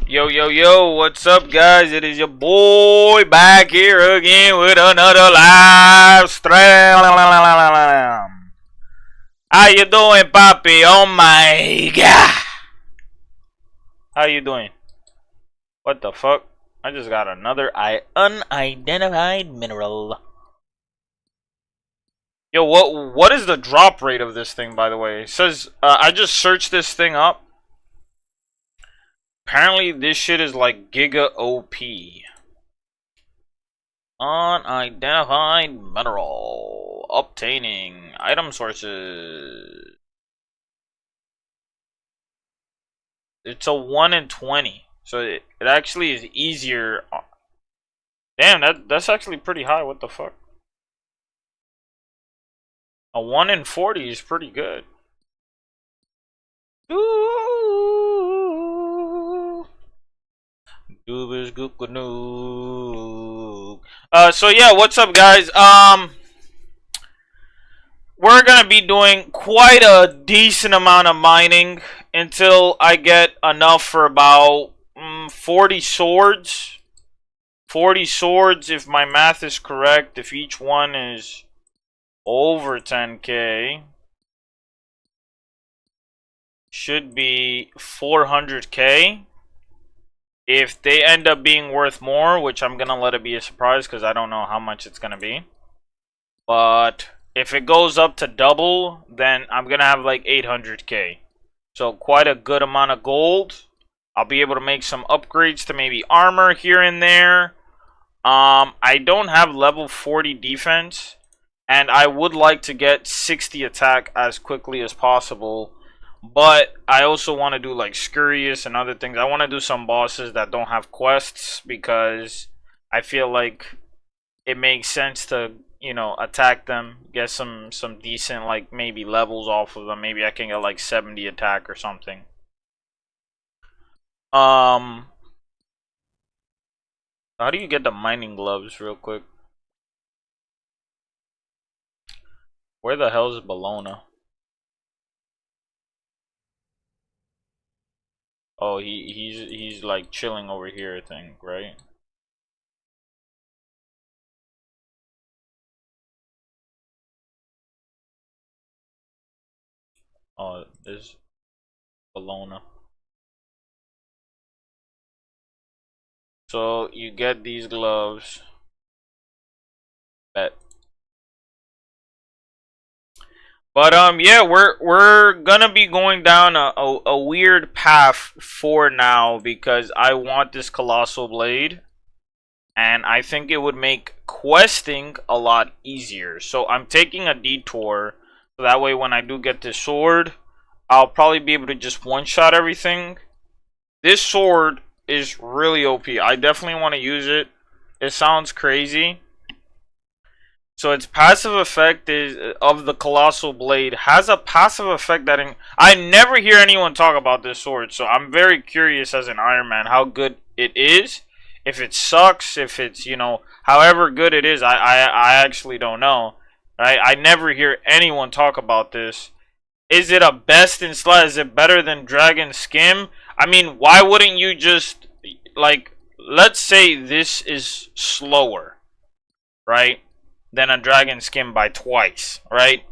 Yo, yo, yo, what's up, guys? It is your boy back here again with another live stream. How you doing, Papi? Oh my god. How you doing? What the fuck? I just got another unidentified mineral. Yo, what is the drop rate of this thing, by the way? It says, I just searched this thing up. Apparently, this shit is like Giga OP. Unidentified mineral. Obtaining. Item sources. It's a 1 in 20. So it actually is easier. Damn, that's actually pretty high. What the fuck? A 1 in 40 is pretty good. So yeah, what's up, guys? We're gonna be doing quite a decent amount of mining until I get enough for about 40 swords. 40 swords, if my math is correct, if each one is over 10k, should be 400k. If they end up being worth more, which I'm gonna let it be a surprise because I don't know how much it's gonna be, but if it goes up to double, then I'm gonna have like 800k. So quite a good amount of gold. I'll be able to make some upgrades to maybe armor here and there. I don't have level 40 defense, and I would like to get 60 attack as quickly as possible. But I also want to do like Scurious and other things. I want to do some bosses that don't have quests because I feel like it makes sense to, you know, attack them, get some decent like maybe levels off of them. Maybe I can get like 70 attack or something. How do you get the mining gloves real quick? Where the hell is Bologna? Oh, he's like chilling over here, I think, right? Oh, this Bologna. So you get these gloves. Bet. But yeah, we're gonna be going down a weird path for now because I want this colossal blade, and I think it would make questing a lot easier. So I'm taking a detour so that way when I do get this sword, I'll probably be able to just one-shot everything. This sword is really OP. I definitely want to use it. It sounds crazy. So its passive effect is of the Colossal Blade has a passive effect that I never hear anyone talk about this sword. So I'm very curious as an Iron Man how good it is. If it sucks, if it's, you know, however good it is, I actually don't know. Right? I never hear anyone talk about this. Is it a best in slot? Is it better than Dragon Skim? I mean, why wouldn't you just, like, let's say this is slower, right, than a Dragon Skim by twice, right?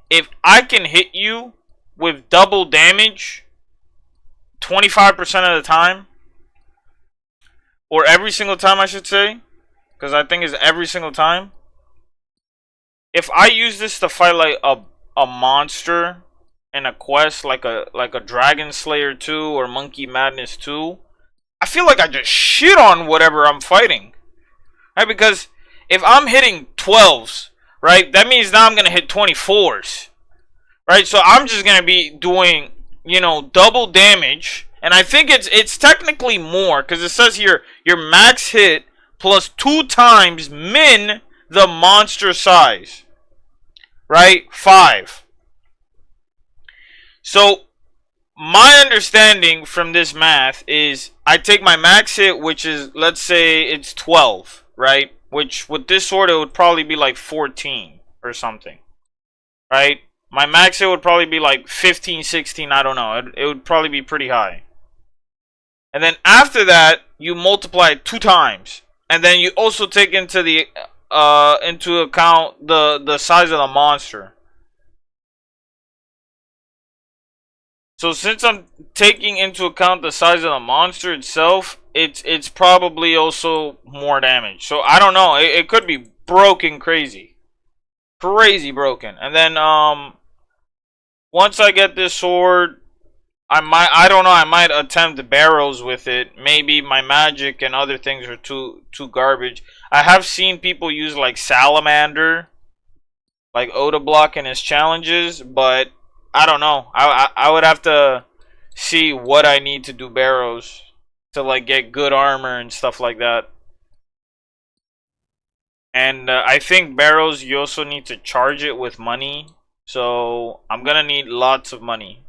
If I can hit you with double damage 25% of the time, or every single time I should say, because I think it's every single time. If I use this to fight like a monster in a quest like a Dragon Slayer 2 or Monkey Madness 2, I feel like I just shit on whatever I'm fighting. Right? Because if I'm hitting 12s, right, that means now I'm going to hit 24s. Right? So I'm just going to be doing, you know, double damage. And I think it's technically more because it says here your max hit plus 2 times min the monster size. Right? 5. So my understanding from this math is I take my max hit, which is, let's say it's 12, right? Which with this sword it would probably be like 14 or something, right? My max hit would probably be like 15, 16, I don't know. It would probably be pretty high. And then after that, you multiply it 2 times. And then you also take into account the size of the monster. So since I'm taking into account the size of the monster itself, it's probably also more damage. So I don't know. It could be broken crazy. Crazy broken. And then once I get this sword, I don't know, I might attempt barrels with it. Maybe my magic and other things are too garbage. I have seen people use like salamander, like Oda block in his challenges, but I don't know. I would have to see what I need to do barrows to like get good armor and stuff like that. And I think barrows, you also need to charge it with money. So I'm gonna need lots of money.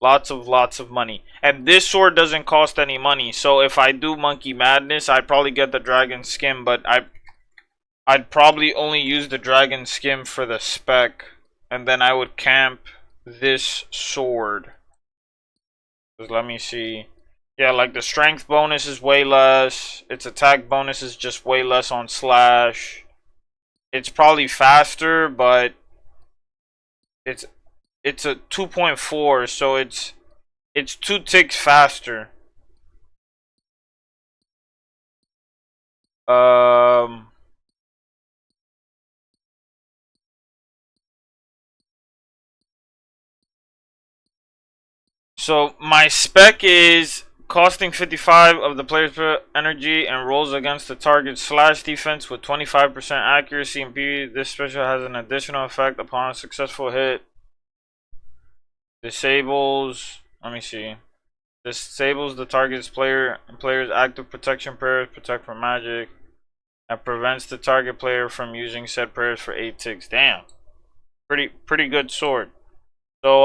Lots of money. And this sword doesn't cost any money. So if I do Monkey Madness, I'd probably get the Dragon Skin. But I'd probably only use the Dragon Skin for the spec. And then I would camp this sword. Just let me see. Yeah, like the strength bonus is way less. Its attack bonus is just way less on slash. It's probably faster, but it's a 2.4, so it's 2 ticks faster. So my spec is costing 55 of the player's energy and rolls against the target's slash defense with 25% accuracy and PvP. This special has an additional effect upon a successful hit. Disables, let me see. Disables the target's player's active protection prayers, protect from magic, and prevents the target player from using said prayers for 8 ticks. Damn. Pretty good sword. So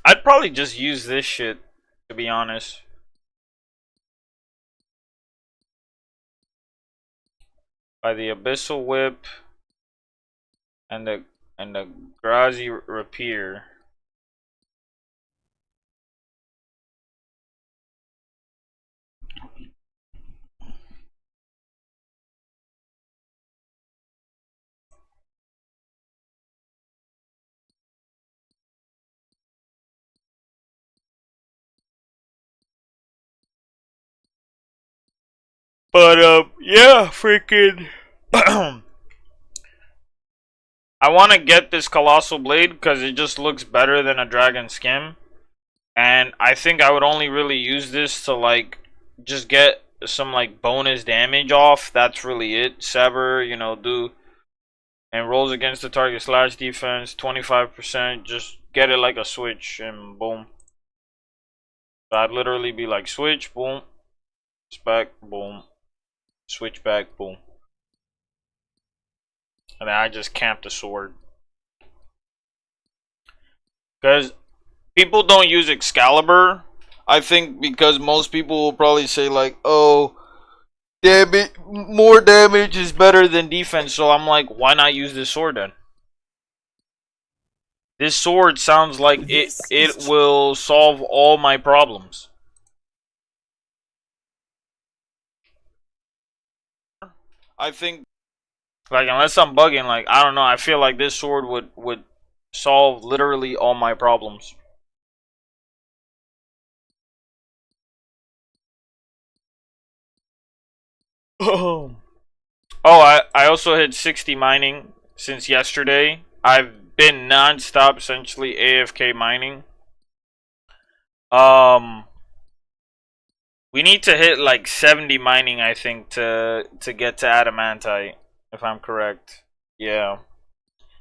I'd probably just use this shit, to be honest. By the Abyssal Whip and the Grazi Rapier. But yeah, freaking I want to get this Colossal Blade because it just looks better than a Dragon Skin. And I think I would only really use this to like just get some like bonus damage off. That's really it. Sever, you know, do and rolls against the target slash defense 25%. Just get it like a switch and boom. So I'd literally be like switch, boom, spec, boom, switch back, boom. And then I just camp the sword. Because people don't use Excalibur. I think because most people will probably say like, oh, damage, more damage is better than defense. So I'm like, why not use this sword then? This sword sounds like it will solve all my problems. I think, like, unless I'm bugging, like, I don't know, I feel like this sword would solve literally all my problems. Oh, I also hit 60 mining since yesterday. I've been non-stop, essentially AFK mining. We need to hit like 70 mining, I think, to get to adamantite, if I'm correct. Yeah.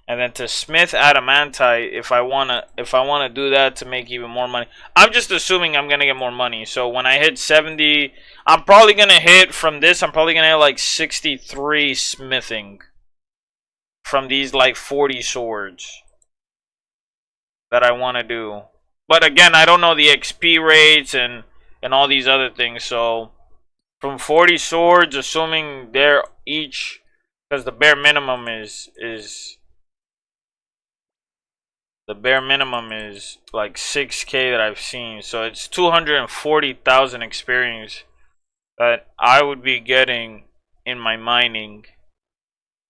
And then to smith adamantite, if I wanna do that to make even more money. I'm just assuming I'm gonna get more money. So when I hit 70, I'm probably gonna hit from this. I'm probably gonna hit like 63 smithing from these like 40 swords that I want to do. But again, I don't know the XP rates and all these other things. So from 40 swords, assuming they're each, because the bare minimum is The bare minimum is like 6K that I've seen. So it's 240,000 experience that I would be getting in my mining.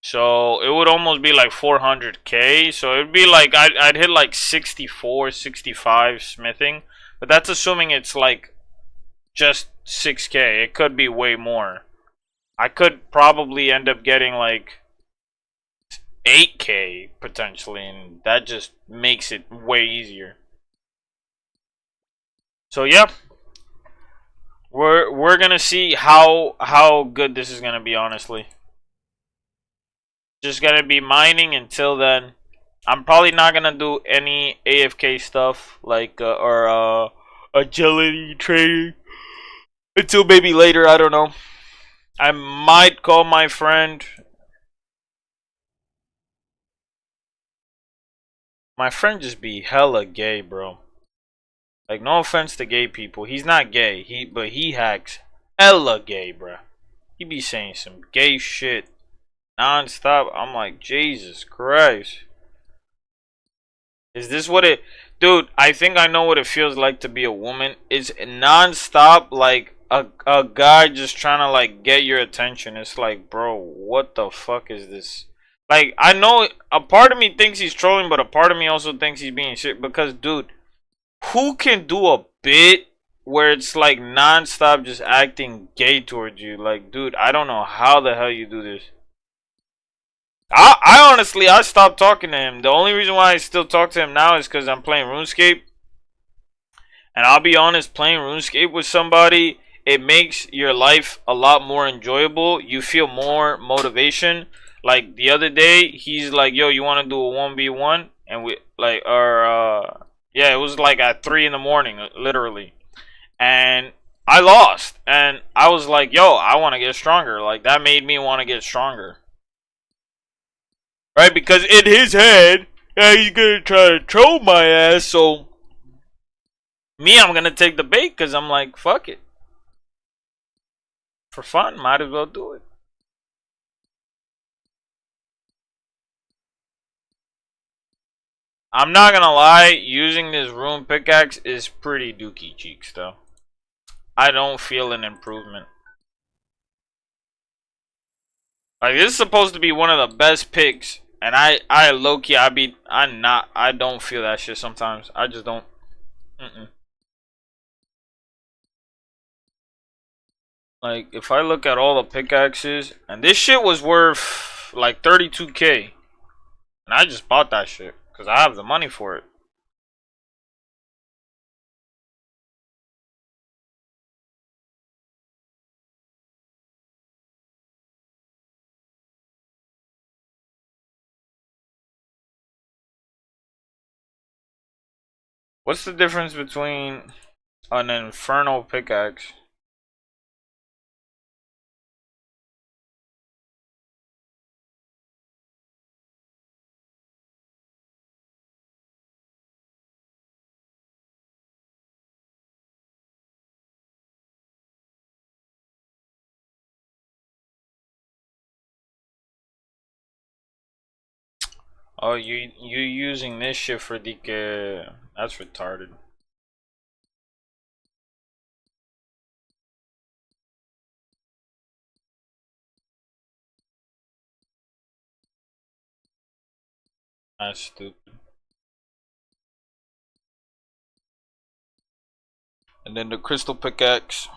So it would almost be like 400K. So it would be like I'd hit like 64, 65 smithing. But that's assuming it's like just 6K. It could be way more. I could probably end up getting like 8K potentially, and that just makes it way easier. So yeah, we're gonna see how good this is gonna be. Honestly, just gonna be mining until then. I'm probably not gonna do any AFK stuff like or agility training until maybe later. I don't know. I might call my friend. My friend just be hella gay, bro. Like, no offense to gay people. He's not gay. But he hacks hella gay, bro. He be saying some gay shit non-stop. I'm like, Jesus Christ. Is this what it... Dude, I think I know what it feels like to be a woman. It's non-stop, like, a guy just trying to, like, get your attention. It's like, bro, what the fuck is this? Like, I know a part of me thinks he's trolling, but a part of me also thinks he's being shit. Because, dude, who can do a bit where it's like non-stop just acting gay towards you? Like, dude, I don't know how the hell you do this. I honestly, I stopped talking to him. The only reason why I still talk to him now is because I'm playing RuneScape. And I'll be honest, playing RuneScape with somebody, it makes your life a lot more enjoyable. You feel more motivation. Like, the other day, he's like, yo, you want to do a 1v1? And we, like, yeah, it was like at 3 in the morning, literally. And I lost. And I was like, yo, I want to get stronger. Like, that made me want to get stronger. Right? Because in his head, yeah, he's going to try to troll my ass. So, me, I'm going to take the bait because I'm like, fuck it. For fun, might as well do it. I'm not gonna lie, using this rune pickaxe is pretty dookie cheeks though. I don't feel an improvement. Like, this is supposed to be one of the best picks, and I low-key, I don't feel that shit sometimes. I just don't. Like, if I look at all the pickaxes, and this shit was worth like 32K, and I just bought that shit. Because I have the money for it. What's the difference between an infernal pickaxe? Oh, you using this shit for the that's retarded. That's stupid. And then the crystal pickaxe.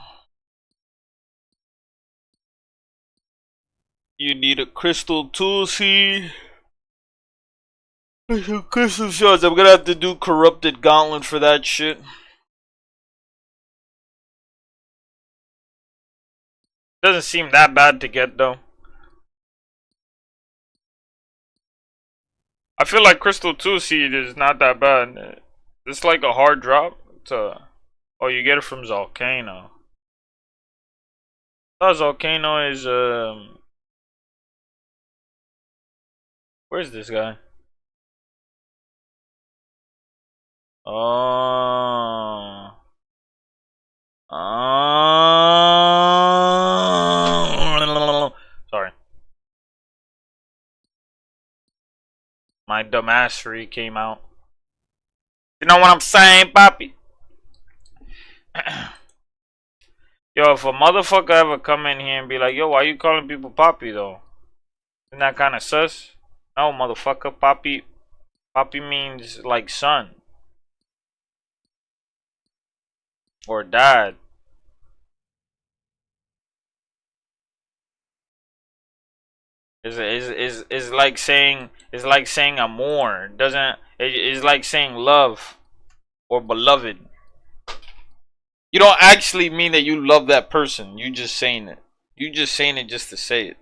You need a crystal tool seed. Crystal shards. I'm gonna have to do corrupted gauntlet for that shit. Doesn't seem that bad to get though. I feel like crystal tool seed is not that bad. It's like a hard drop. Oh, you get it from Volcano. I thought Volcano is where's this guy? Oh. Sorry. My dumbassery came out. You know what I'm saying, Poppy? Yo, if a motherfucker ever come in here and be like, yo, why you calling people Poppy though? Isn't that kind of sus? No, motherfucker, Poppy. Poppy means like son or dad. Is like saying amor. Doesn't it's like saying love or beloved. You don't actually mean that you love that person. You just saying it. You just saying it just to say it.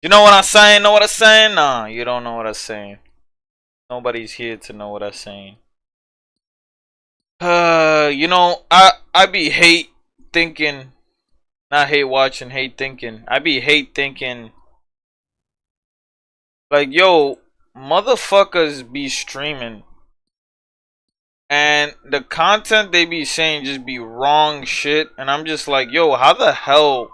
You know what I'm saying? Know what I'm saying? Nah, you don't know what I'm saying. Nobody's here to know what I'm saying. You know, I be hate thinking, not hate watching, hate thinking. I be hate thinking like, yo, motherfuckers be streaming and the content they be saying just be wrong shit, and I'm just like, yo, how the hell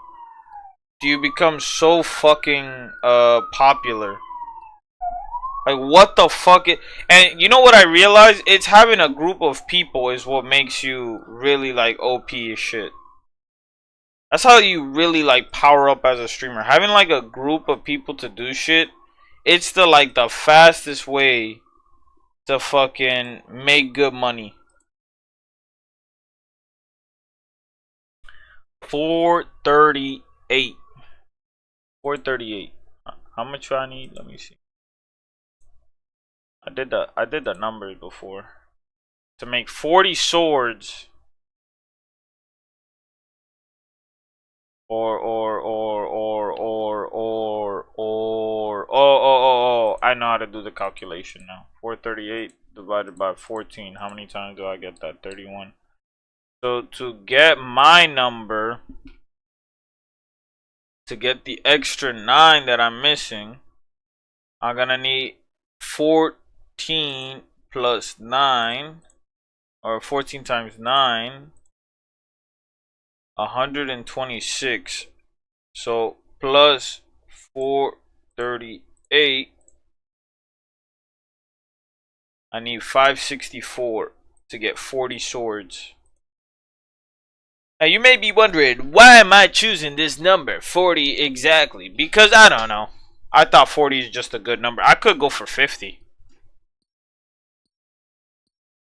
do you become so fucking popular? Like, what the fuck? And you know what I realized? It's having a group of people is what makes you really like OP as shit. That's how you really like power up as a streamer. Having like a group of people to do shit, it's the fastest way to fucking make good money. 438. 438. How much do I need? Let me see. I did the numbers before. To make 40 swords I know how to do the calculation now. 438 divided by 14. How many times do I get that? 31. So to get my number, to get the extra 9 that I'm missing, I'm gonna need 14 plus 9, or 14 times 9, 126. So plus 438, I need 564 to get 40 swords. Now you may be wondering, why am I choosing this number, 40 exactly? Because I don't know. I thought 40 is just a good number. I could go for 50.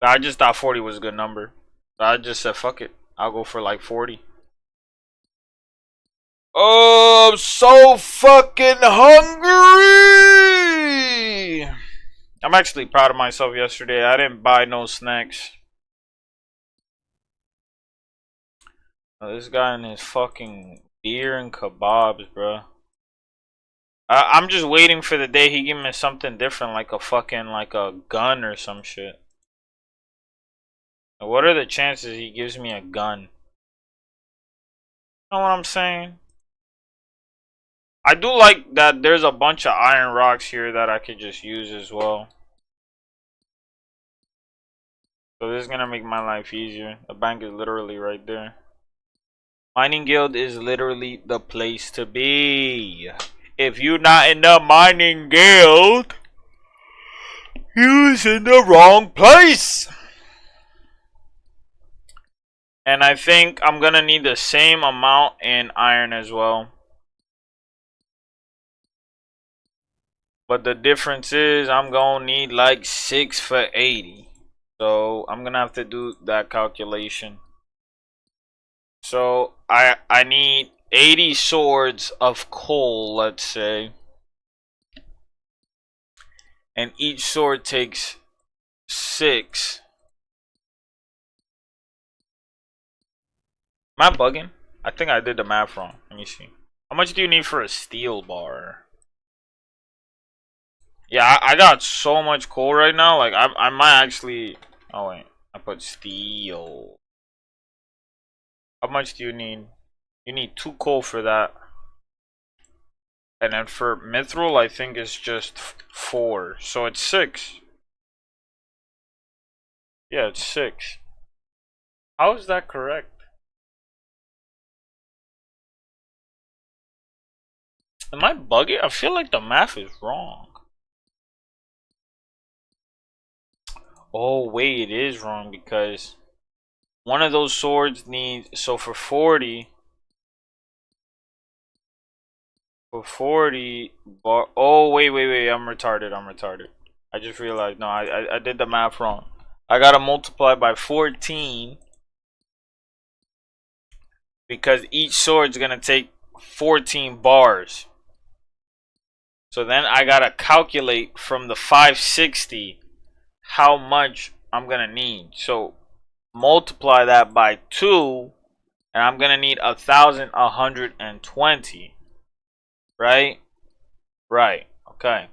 I just thought 40 was a good number. I just said, fuck it. I'll go for like 40. Oh, I'm so fucking hungry. I'm actually proud of myself yesterday. I didn't buy no snacks. Oh, this guy and his fucking beer and kebabs, bro. I'm just waiting for the day he give me something different, like a fucking, like a gun or some shit. What are the chances he gives me a gun? You know what I'm saying? I do like that there's a bunch of iron rocks here that I could just use as well. So this is gonna make my life easier. The bank is literally right there. Mining guild is literally the place to be. If you're not in the mining guild, you're in the wrong place. And I think I'm gonna need the same amount in iron as well. But the difference is I'm gonna need like 6 for 80. So I'm gonna have to do that calculation. So I need 80 swords of coal, let's say. And each sword takes 6. Am I bugging? I think I did the math wrong. Let me see. How much do you need for a steel bar? Yeah, I got so much coal right now. Like, I might actually... Oh, wait. I put steel. How much do you need? You need 2 coal for that. And then for mithril, I think it's just 4. So it's 6. Yeah, it's 6. How is that correct? Am I bugging? I feel like the math is wrong. Oh wait, it is wrong because one of those swords needs, so for 40 bar. Oh wait, I'm retarded. I just realized, no, I did the math wrong. I gotta multiply by 14 because each sword's gonna take 14 bars. So then I gotta calculate from the 560 how much I'm gonna need. So multiply that by 2, and I'm gonna need 1,120. Right? Right. Okay.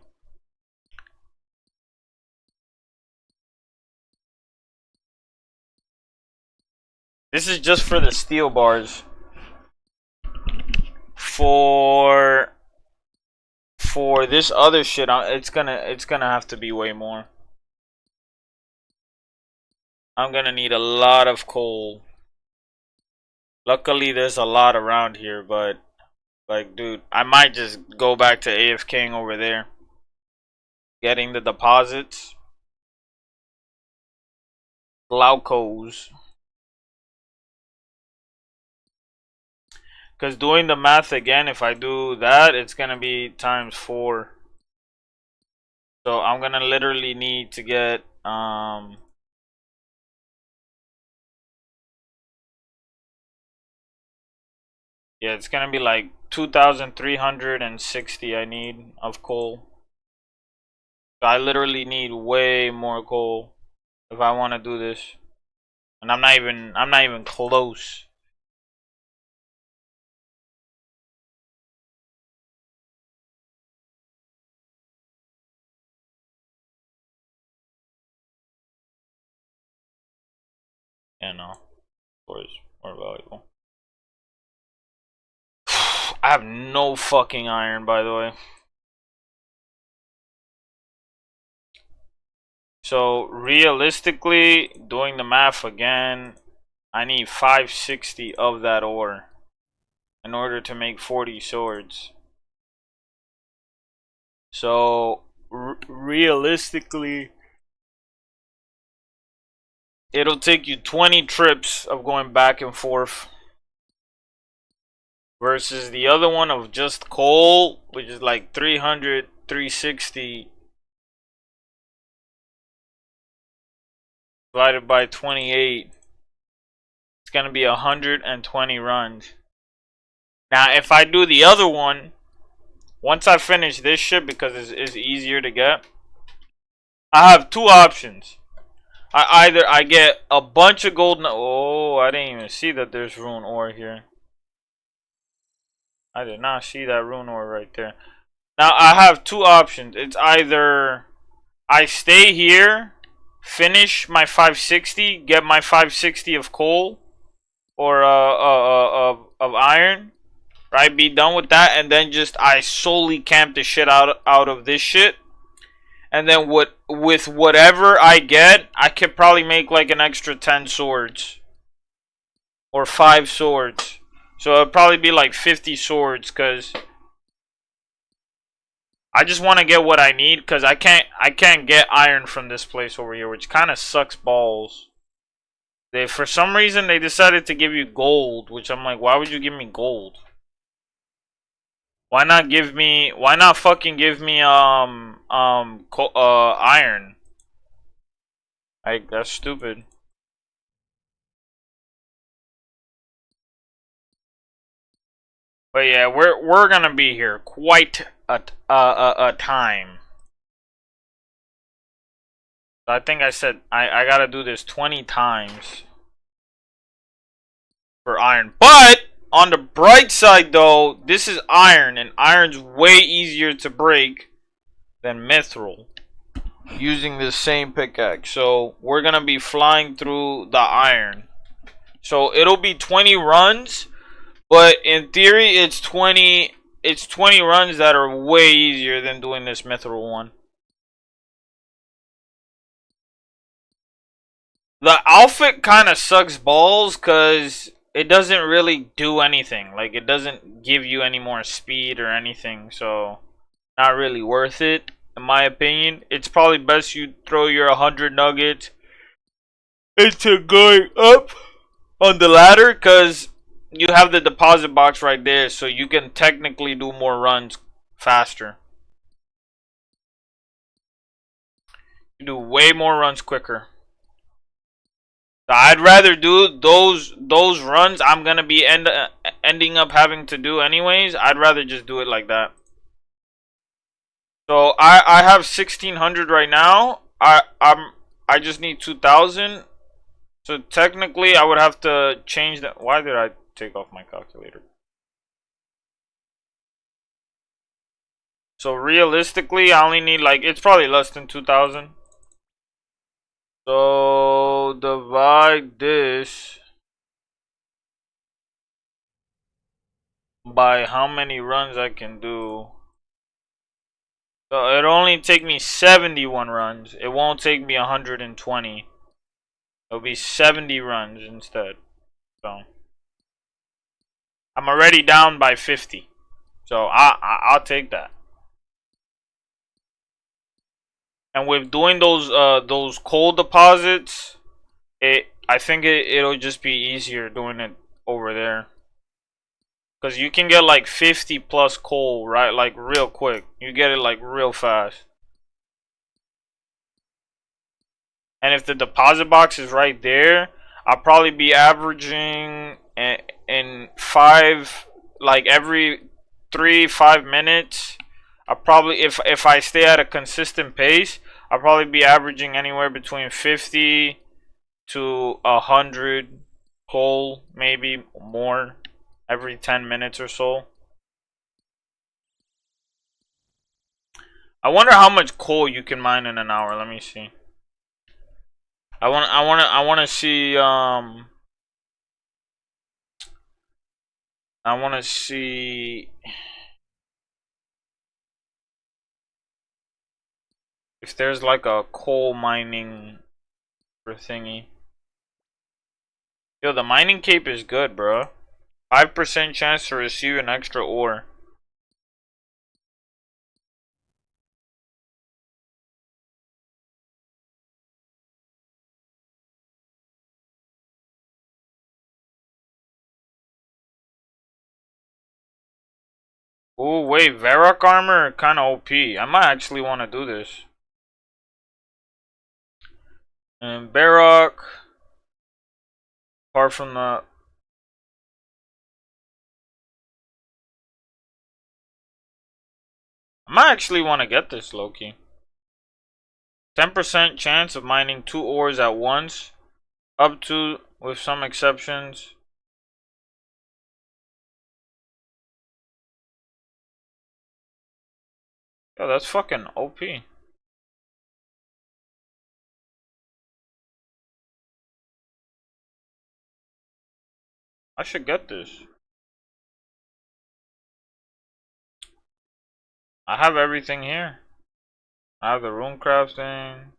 This is just for the steel bars. For this other shit, it's gonna have to be way more. I'm gonna need a lot of coal. Luckily, there's a lot around here, but like, dude, I might just go back to AFKing over there, getting the deposits. Glaucos. Because doing the math again, if I do that, it's gonna be times 4. So I'm gonna literally need to get yeah, it's gonna be like 2,360 I need of coal. So I literally need way more coal if I want to do this, and I'm not even close. Yeah, no, of course, more valuable. I have no fucking iron, by the way. So realistically, doing the math again, I need 560 of that ore in order to make 40 swords. So realistically, it'll take you 20 trips of going back and forth versus the other one of just coal, which is like 300, 360 divided by 28. It's gonna be 120 runs. Now, if I do the other one, once I finish this shit, because it's easier to get, I have 2 options. Either I get a bunch of gold. Oh, I didn't even see that there's rune ore here. I did not see that rune ore right there. Now I have 2 options. It's either I stay here, finish my 560, get my 560 of coal or of iron, right? Be done with that, and then just I solely camp the shit out of this shit. And then with whatever I get, I could probably make like an extra 10 swords. Or 5 swords. So it'd probably be like 50 swords, because I just want to get what I need, because I can't get iron from this place over here, which kind of sucks balls. For some reason they decided to give you gold, which I'm like, why would you give me gold? Why not fucking give me iron? Like, that's stupid. But yeah, we're gonna be here quite a time. So I think I said I gotta do this 20 times for iron. But on the bright side, though, this is iron, and iron's way easier to break than mithril using the same pickaxe. So we're gonna be flying through the iron. So it'll be 20 runs, but in theory it's 20 runs that are way easier than doing this mithril one. The outfit kind of sucks balls because it doesn't really do anything. Like, it doesn't give you any more speed or anything, so not really worth it. In my opinion, it's probably best you throw your 100 nuggets into going up on the ladder, because you have the deposit box right there, so you can technically do more runs faster. You do way more runs quicker. I'd rather do those runs I'm gonna be ending up having to do anyways. I'd rather just do it like that. So I have 1600 right now. I just need 2000. So technically I would have to change that. Why did I take off my calculator? So realistically I only need, like, it's probably less than 2000. So divide this by how many runs I can do. So it'll only take me 71 runs. It won't take me 120. It'll be 70 runs instead. So I'm already down by 50. So I'll take that. And with doing those coal deposits, I think it'll just be easier doing it over there. Because you can get like 50 plus coal, right? Like real quick. You get it like real fast. And if the deposit box is right there, I'll probably be averaging in 5, like every 3-5 minutes. I'll probably, if I stay at a consistent pace, I'll probably be averaging anywhere between 50 to 100 coal, maybe more, every 10 minutes or so. I wonder how much coal you can mine in an hour. Let me see. I want to see I want to see if there's like a coal mining for thingy. Yo, the mining cape is good, bro. 5% chance to receive an extra ore. Oh wait, Varrock armor kinda OP. I might actually want to do this. And Varrock, apart from the, I might actually want to get this, Loki. 10% chance of mining 2 ores at once, up to, with some exceptions. Yo, that's fucking OP. I should get this. I have everything here. I have the rune crafting.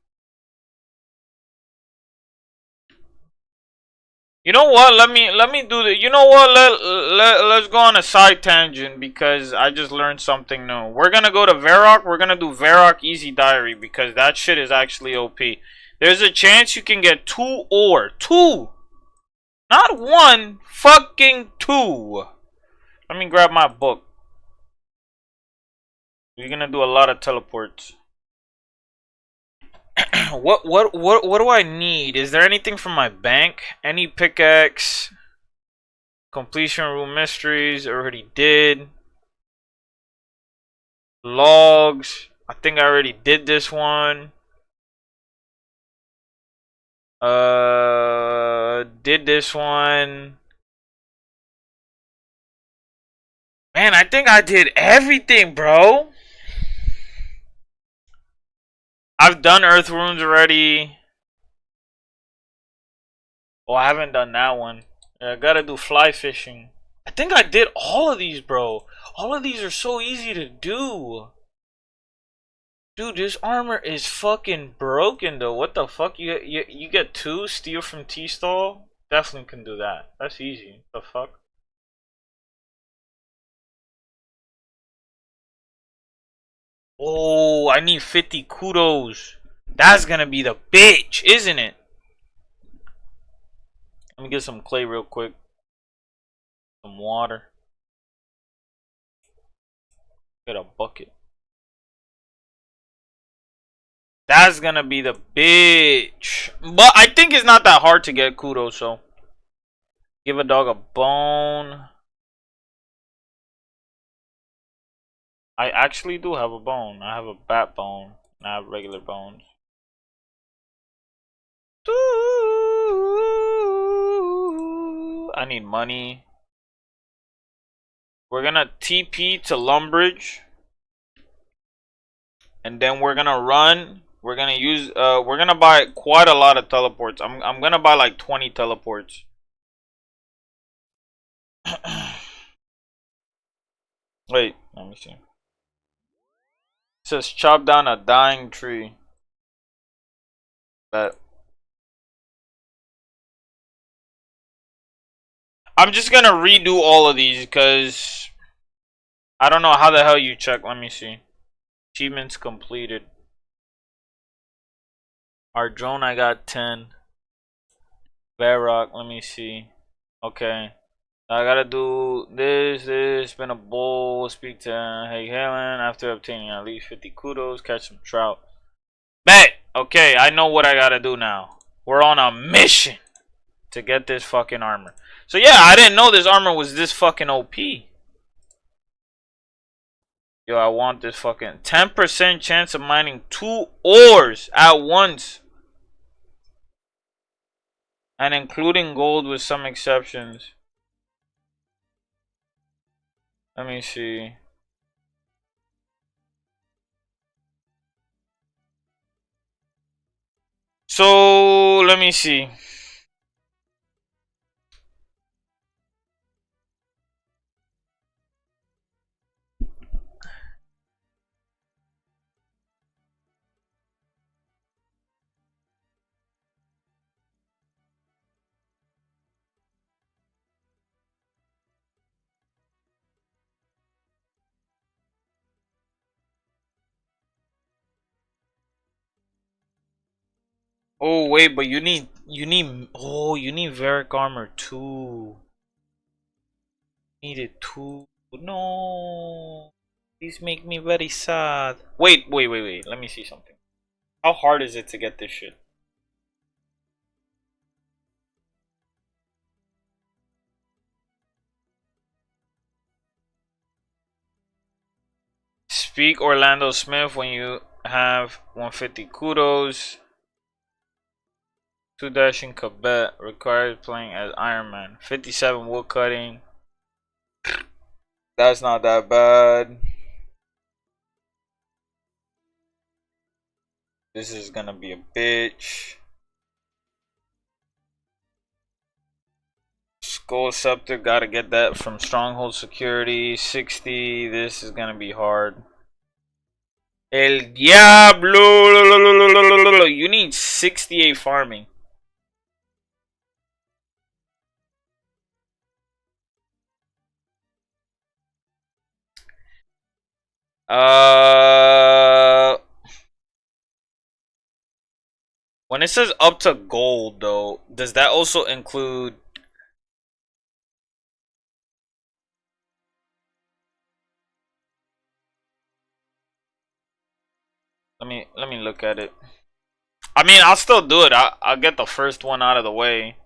You know what? Let me do the. You know what? Let's go on a side tangent because I just learned something new. We're gonna go to Varrock. We're gonna do Varrock Easy Diary because that shit is actually OP. There's a chance you can get 2 ore. 2! Not 1, fucking 2. Let me grab my book. We're gonna do a lot of teleports. What do I need? Is there anything from my bank? Any pickaxe? Completion room mysteries, already did. Logs, I think I already did this one. Did this one. Man, I think I did everything, bro. I've done earth runes already. Oh, I haven't done that one. I gotta do fly fishing. I think I did all of these, bro. All of these are so easy to do. Dude, this armor is fucking broken, though. What the fuck? You get 2 steal from T-stall? Definitely can do that. That's easy. The fuck? Oh, I need 50 kudos. That's gonna be the bitch, isn't it? Let me get some clay real quick. Some water. Get a bucket. That's gonna be the bitch. But I think it's not that hard to get kudos, so. Give a dog a bone. I actually do have a bone. I have a bat bone. And I have regular bones. I need money. We're gonna TP to Lumbridge. And then we're gonna run. We're gonna use we're gonna buy quite a lot of teleports. I'm gonna buy like 20 teleports. Wait, let me see. It says chop down a dying tree. But I'm just gonna redo all of these because I don't know how the hell you check. Let me see. Achievements completed. Our drone, I got 10. Bedrock, let me see. Okay. I gotta do this, spin a bowl, speak to Hey Helen after obtaining at least 50 kudos, catch some trout. Bet! Okay, I know what I gotta do now. We're on a mission to get this fucking armor. So yeah, I didn't know this armor was this fucking OP. Yo, I want this fucking 10% chance of mining 2 ores at once. And including gold with some exceptions. Let me see. So, let me see. Oh wait, but you need Varric armor too. Need it too. No. These make me very sad. Wait. Let me see something. How hard is it to get this shit? Speak Orlando Smith when you have 150 kudos. 2 dashing Quebec required playing as Iron Man. 57 wood cutting. That's not that bad. This is gonna be a bitch. Skull Scepter, gotta get that from Stronghold Security. 60. This is gonna be hard. El Diablo. You need 68 farming. When it says up to gold though, does that also include let me look at it. I mean, I'll still do it. I'll get the first one out of the way.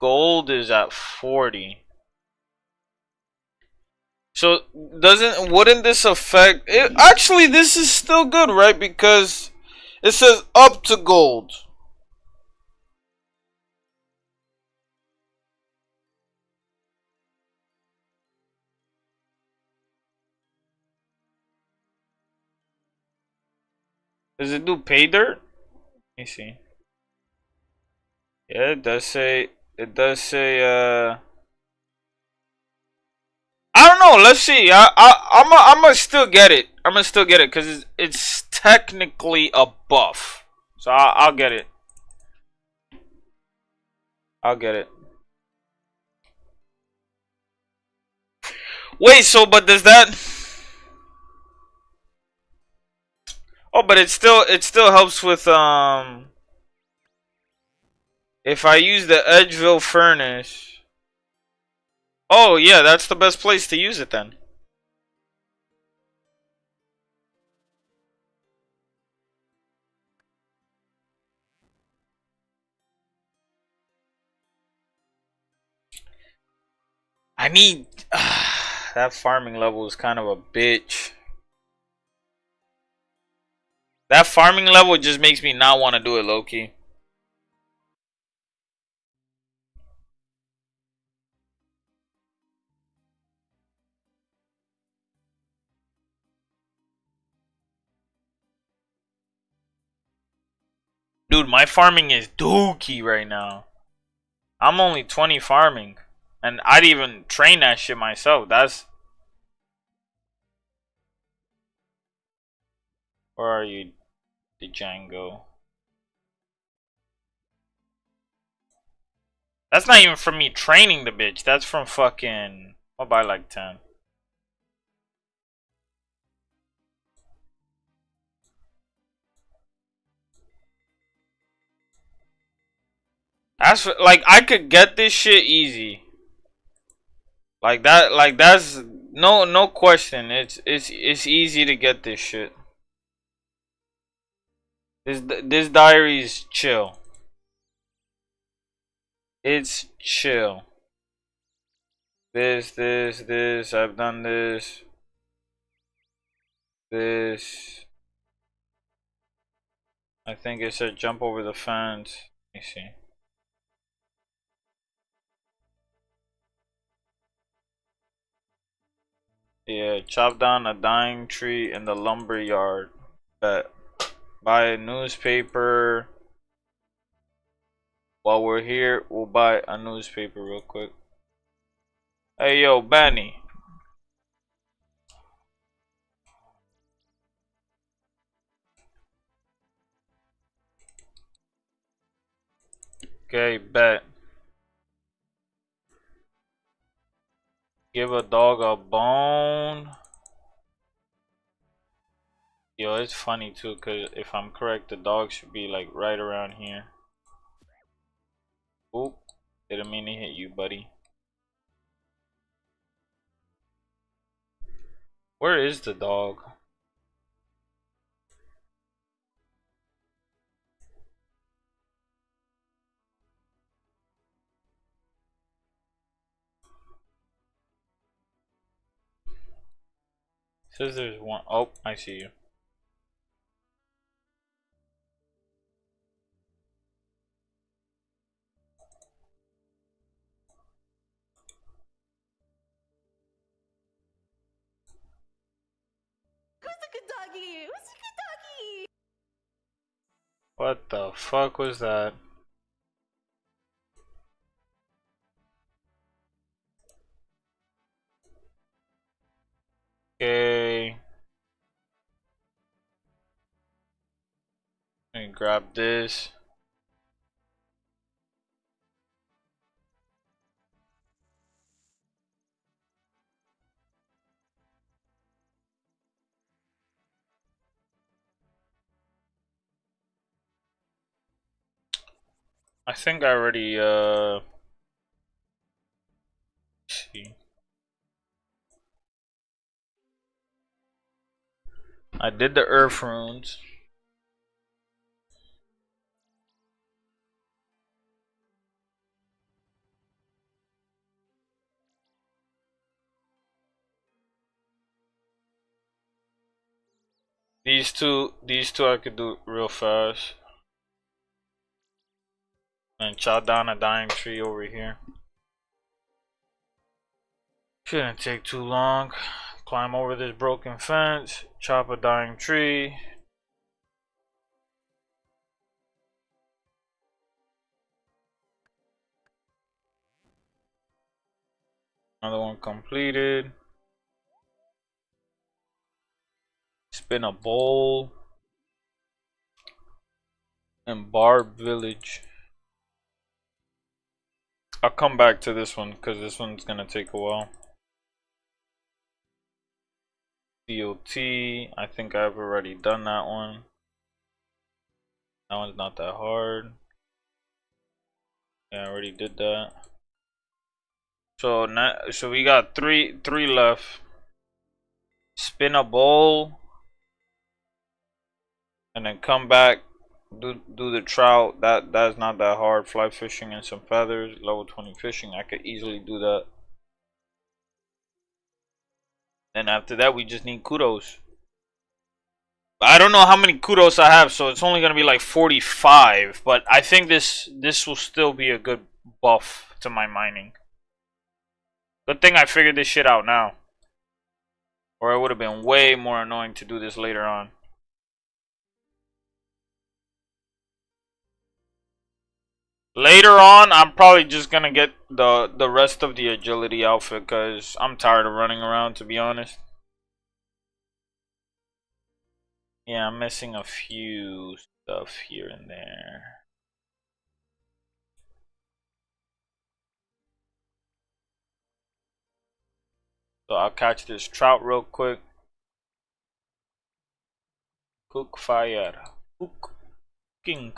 Gold is at 40. So wouldn't this affect it? Actually, this is still good, right? Because it says up to gold. Does it do pay dirt? Let me see. Yeah, it does say I don't know. Let's see. I'm gonna still get it. I'm gonna still get it because it's technically a buff. So I'll get it. I'll get it. Wait. So, but does that? Oh, but it still helps with if I use the Edgeville furnace. Oh yeah, that's the best place to use it then. I need that farming level is kind of a bitch. That farming level just makes me not want to do it, low-key. Dude, my farming is dookie right now. I'm only 20 farming. And I'd even train that shit myself. That's... Where are you, Django? That's not even from me training the bitch. That's from fucking... I'll buy like 10. That's like I could get this shit easy. Like that, like that's no question. It's easy to get this shit. This diary's chill. It's chill. This I've done this. This. I think it said jump over the fence. Let me see. Yeah, chop down a dying tree in the lumber yard. Bet. Buy a newspaper. While we're here, we'll buy a newspaper real quick. Hey yo, Benny. Okay, bet. Give a dog a bone. Yo, it's funny too, cause if I'm correct, the dog should be like right around here. Oop, didn't mean to hit you, buddy. Where is the dog? Says there's one. Oh, I see you. Who's a good doggy? Who's a good doggy? What the fuck was that? Okay. Let me grab this. I think I already see. I did the earth runes. These two I could do real fast. And chop down a dying tree over here. Shouldn't take too long. Climb over this broken fence, chop a dying tree. Another one completed. Spin a bowl. And Barb Village. I'll come back to this one because this one's gonna take a while. DOT. I think I've already done that one. That one's not that hard. Yeah, I already did that. So now, so we got three left. Spin a bowl, and then come back. Do the trout. That's not that hard. Fly fishing and some feathers. Level 20 fishing. I could easily do that. And after that, we just need kudos. I don't know how many kudos I have, so it's only gonna be like 45. But I think this will still be a good buff to my mining. Good thing I figured this shit out now, or it would have been way more annoying to do this later on. Later on, I'm probably just gonna get the rest of the agility outfit because I'm tired of running around, to be honest. Yeah, I'm missing a few stuff here and there. So I'll catch this trout real quick. Cook fire. Cooking.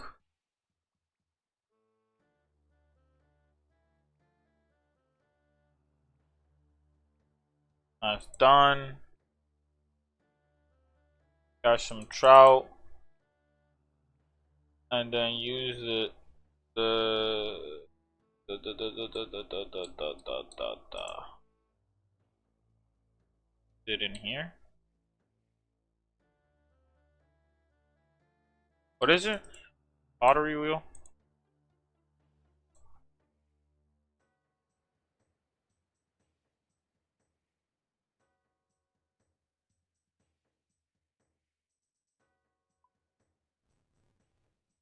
That's done. Got some trout. And then use the it in here. What is it? Pottery wheel?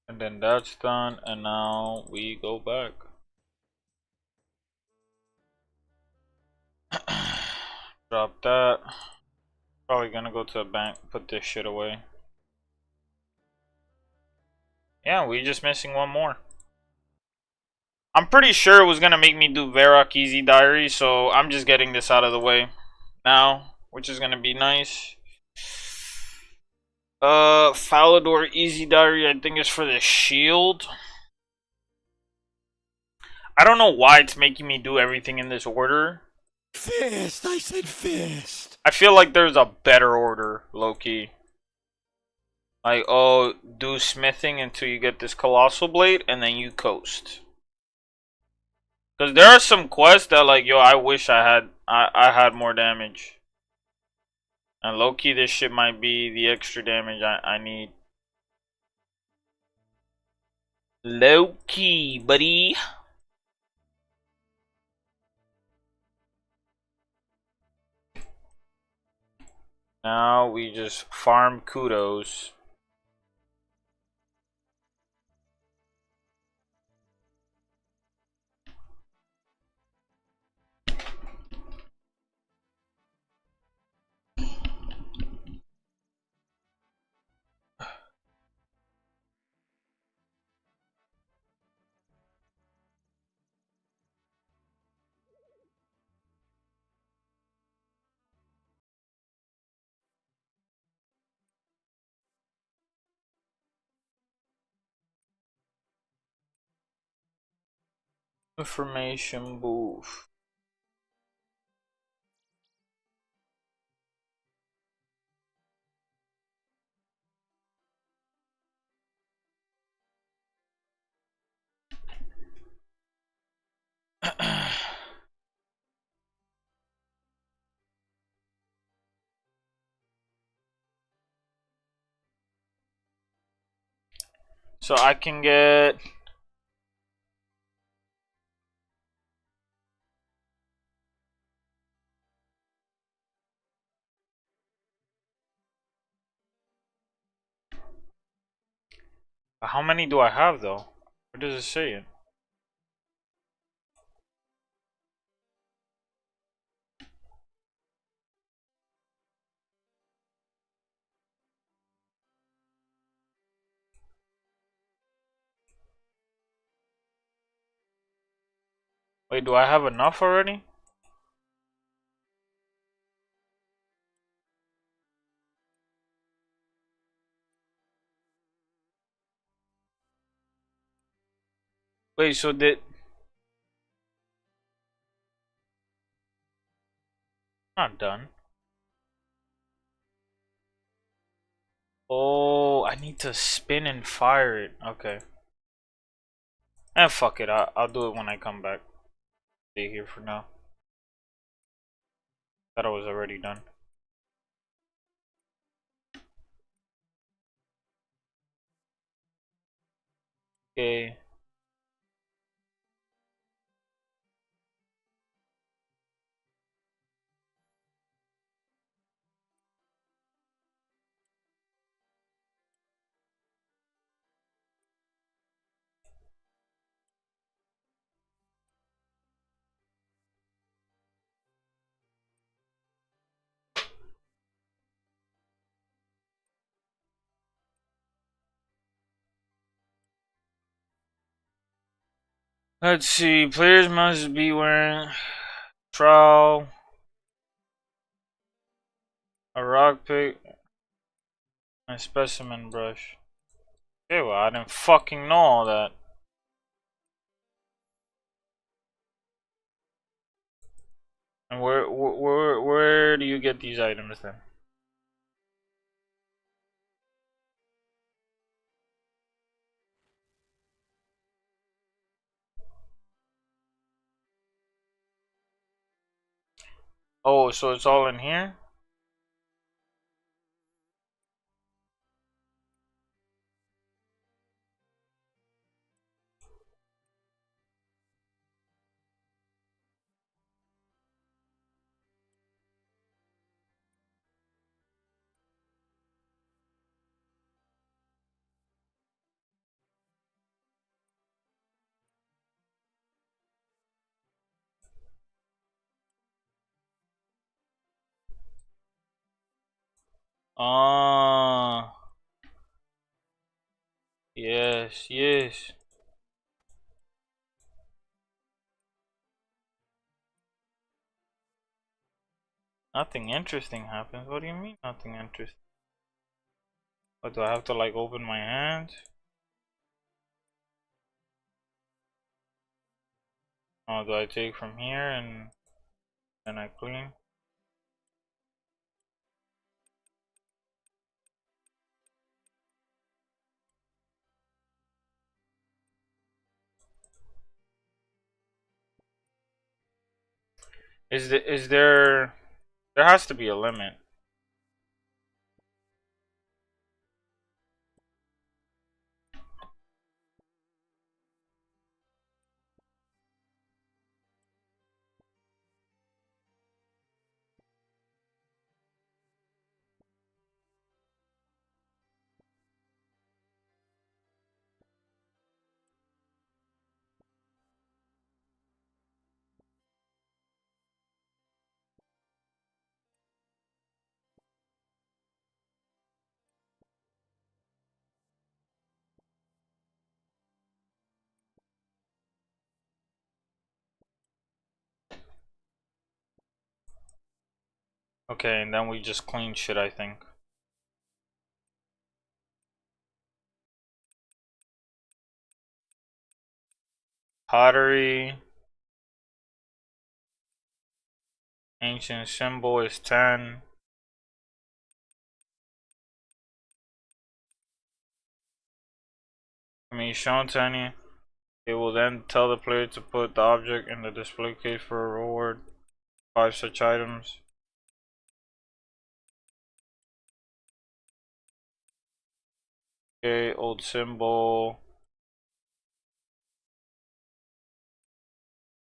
And then that's done, and now we go back. Drop that. Probably gonna go to the bank, put this shit away. Yeah, we just missing one more. I'm pretty sure it was gonna make me do Varrock Easy Diary, so I'm just getting this out of the way now, which is gonna be nice. Falador Easy Diary, I think is for the shield. I don't know why it's making me do everything in this order. Fist! I said fist! I feel like there's a better order, low-key. Like, oh, do smithing until you get this Colossal Blade, and then you coast. Because there are some quests that, like, yo, I wish I had more damage. And low-key, this shit might be the extra damage I need. Low-key, buddy. Now we just farm kudos. Information booth. So I can get... How many do I have though? Where does it say it? Wait, do I have enough already? Wait, so did... Not done. Oh, I need to spin and fire it. Okay. And fuck it, I'll do it when I come back. Stay here for now. Thought I was already done. Okay. Let's see. Players must be wearing trowel, a rock pick, and a specimen brush. Okay, well, I didn't fucking know all that. And where do you get these items then? Oh, so it's all in here? Ah, yes, yes. Nothing interesting happens. What do you mean nothing interesting? What, do I have to like open my hands? Oh, do I take from here and then I clean? Is there has to be a limit. Okay, and then we just clean shit, I think. Pottery. Ancient symbol is 10. I mean, shown to any. It will then tell the player to put the object in the display case for a reward. 5 such items. Okay, old symbol.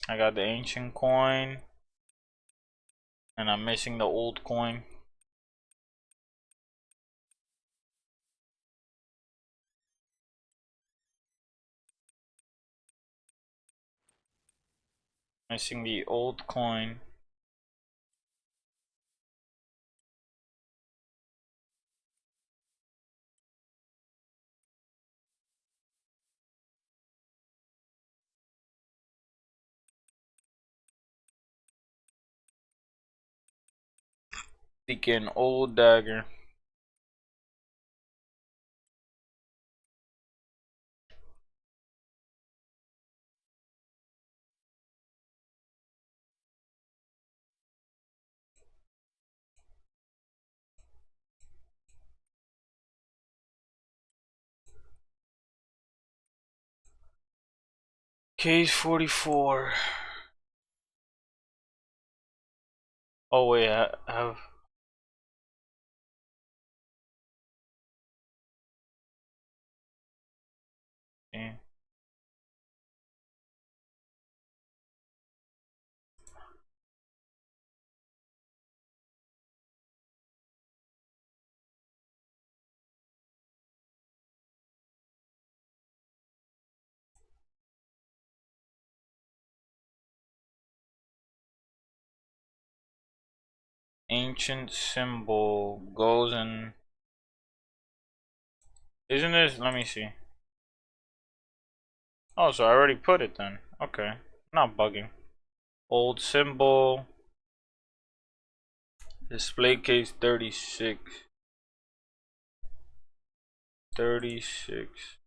I got the ancient coin. And I'm missing the old coin. Missing the old coin. Seeking old dagger. Case 44. Oh wait, I have. Yeah. Ancient symbol goes in. Isn't this? Let me see. Oh, so I already put it then. Okay, not bugging. Old symbol. Display case 36. 36.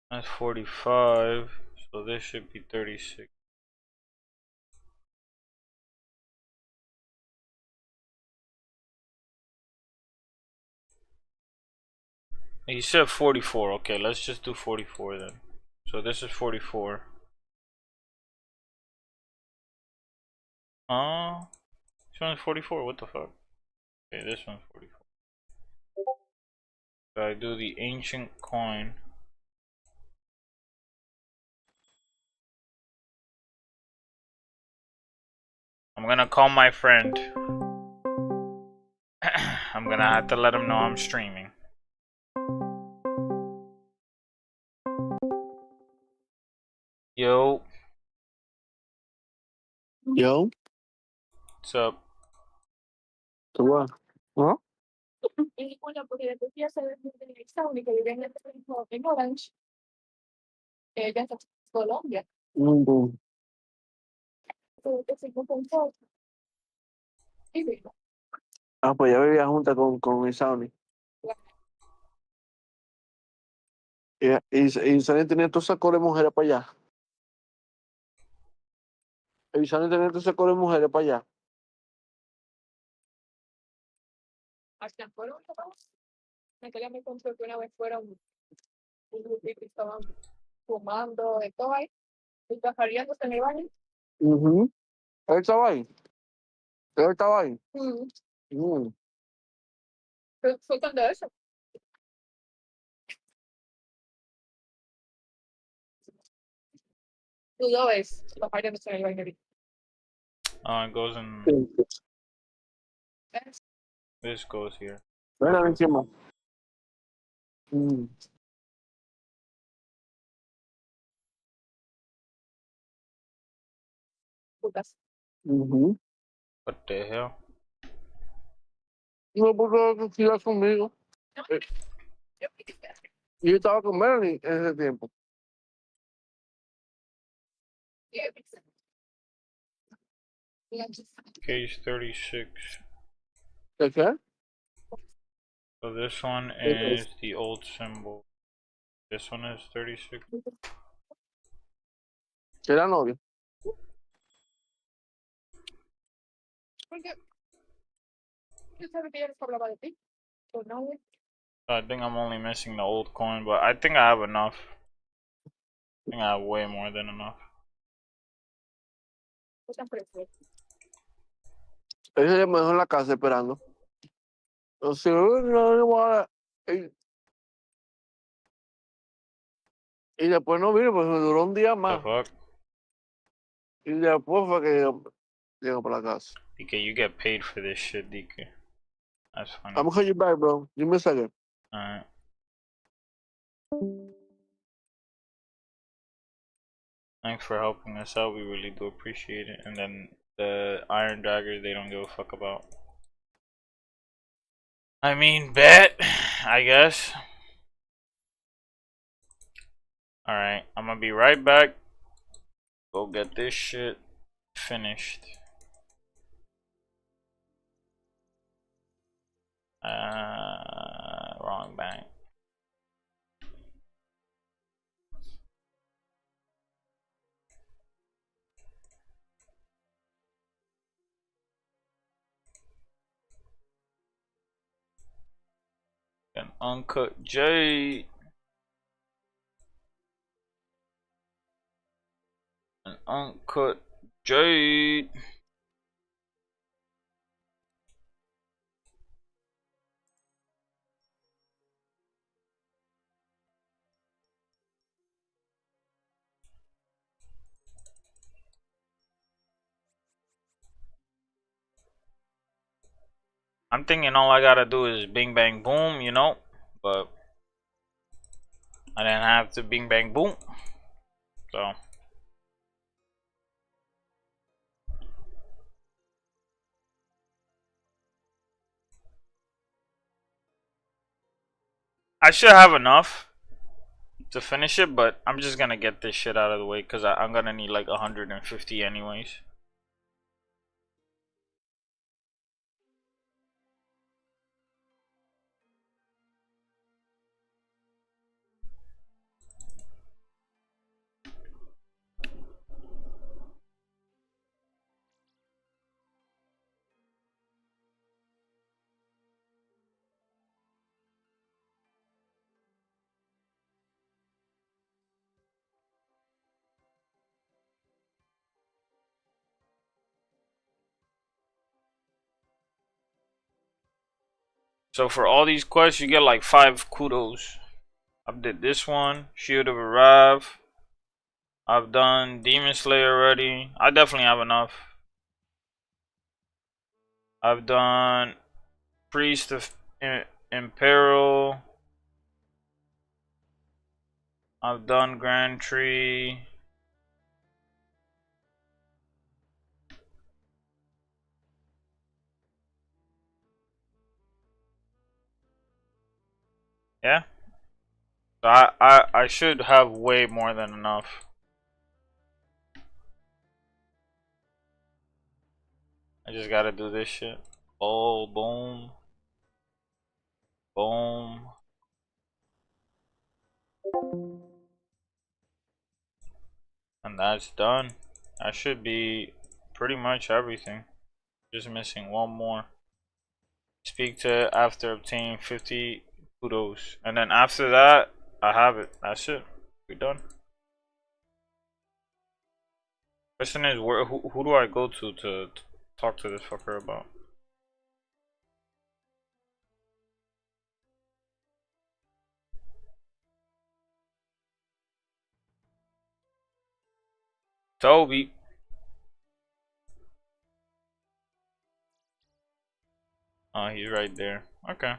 That's 45. So this should be 36. He said 44. Okay, let's just do 44 then. So this is 44. This one's 44. What the fuck? Okay, this one's 44. So I do the ancient coin. I'm gonna call my friend. I'm gonna have to let him know I'm streaming. Yo, Yo, what's up? ¿tú vas? ¿No? Y una porque después ya se ve el examen que vive en Orange, ella está en Colombia. Entonces, se encontró un poco y vino. Ah, pues ya vivía junta con Isauni. Y Isauni tenía tu saco de mujeres para allá. Isauni tenía tu saco de mujeres para allá. Hasta fueron todos. Natalia me contó que una vez fueron un grupito que estaban fumando de todo ahí y pajareándose en el baño. Él estaba ahí. Él estaba ahí. Fue cuando eso. Tú lo ves, pajareándose en el baño. It goes in. ¿Ves? This goes here. Ven encima. Putas. What the hell? No pudo tirar conmigo. Y yo estaba con Melanie en ese tiempo. Case 36. ¿De qué? So this one is the old symbol. This one is 36. Era novio. Porque yo sabía que ella les hablaba de ti. Pero no, I think I'm only missing the old coin, but I think I have enough. I think I have way more than enough. pues tan precioso. Ella me dejó en la casa esperando. O sea, no voy a... Y después no vino, pues me duró un día The más. fuck? Y después fue que llegó para la casa. DK, you get paid for this shit, DK. That's funny. I'm gonna call you back, bro. Give me a second. Alright. Thanks for helping us out. We really do appreciate it. And then the Iron Daggers, they don't give a fuck about. I mean, bet, I guess. Alright, I'm gonna be right back. Go get this shit finished. Wrong bank. An uncut jade. uncut jade. I'm thinking all I gotta do is bing bang boom, you know, but I didn't have to bing bang boom, so I should have enough to finish it, but I'm just gonna get this shit out of the way because I'm gonna need like 150 anyways. So for all these quests, you get like 5 kudos. I did this one, Shield of Arrive. I've done Demon Slayer already. I definitely have enough. I've done Priest of Imperil. I've done Grand Tree. Yeah. So I should have way more than enough. I just gotta do this shit. Oh, boom. Boom. And that's done. That should be pretty much everything. Just missing one more. Speak to after obtaining 50 kudos. And then after that, I have it. That's it. We're done. Question is, who do I go to talk to this fucker about? Toby. Oh, he's right there. Okay.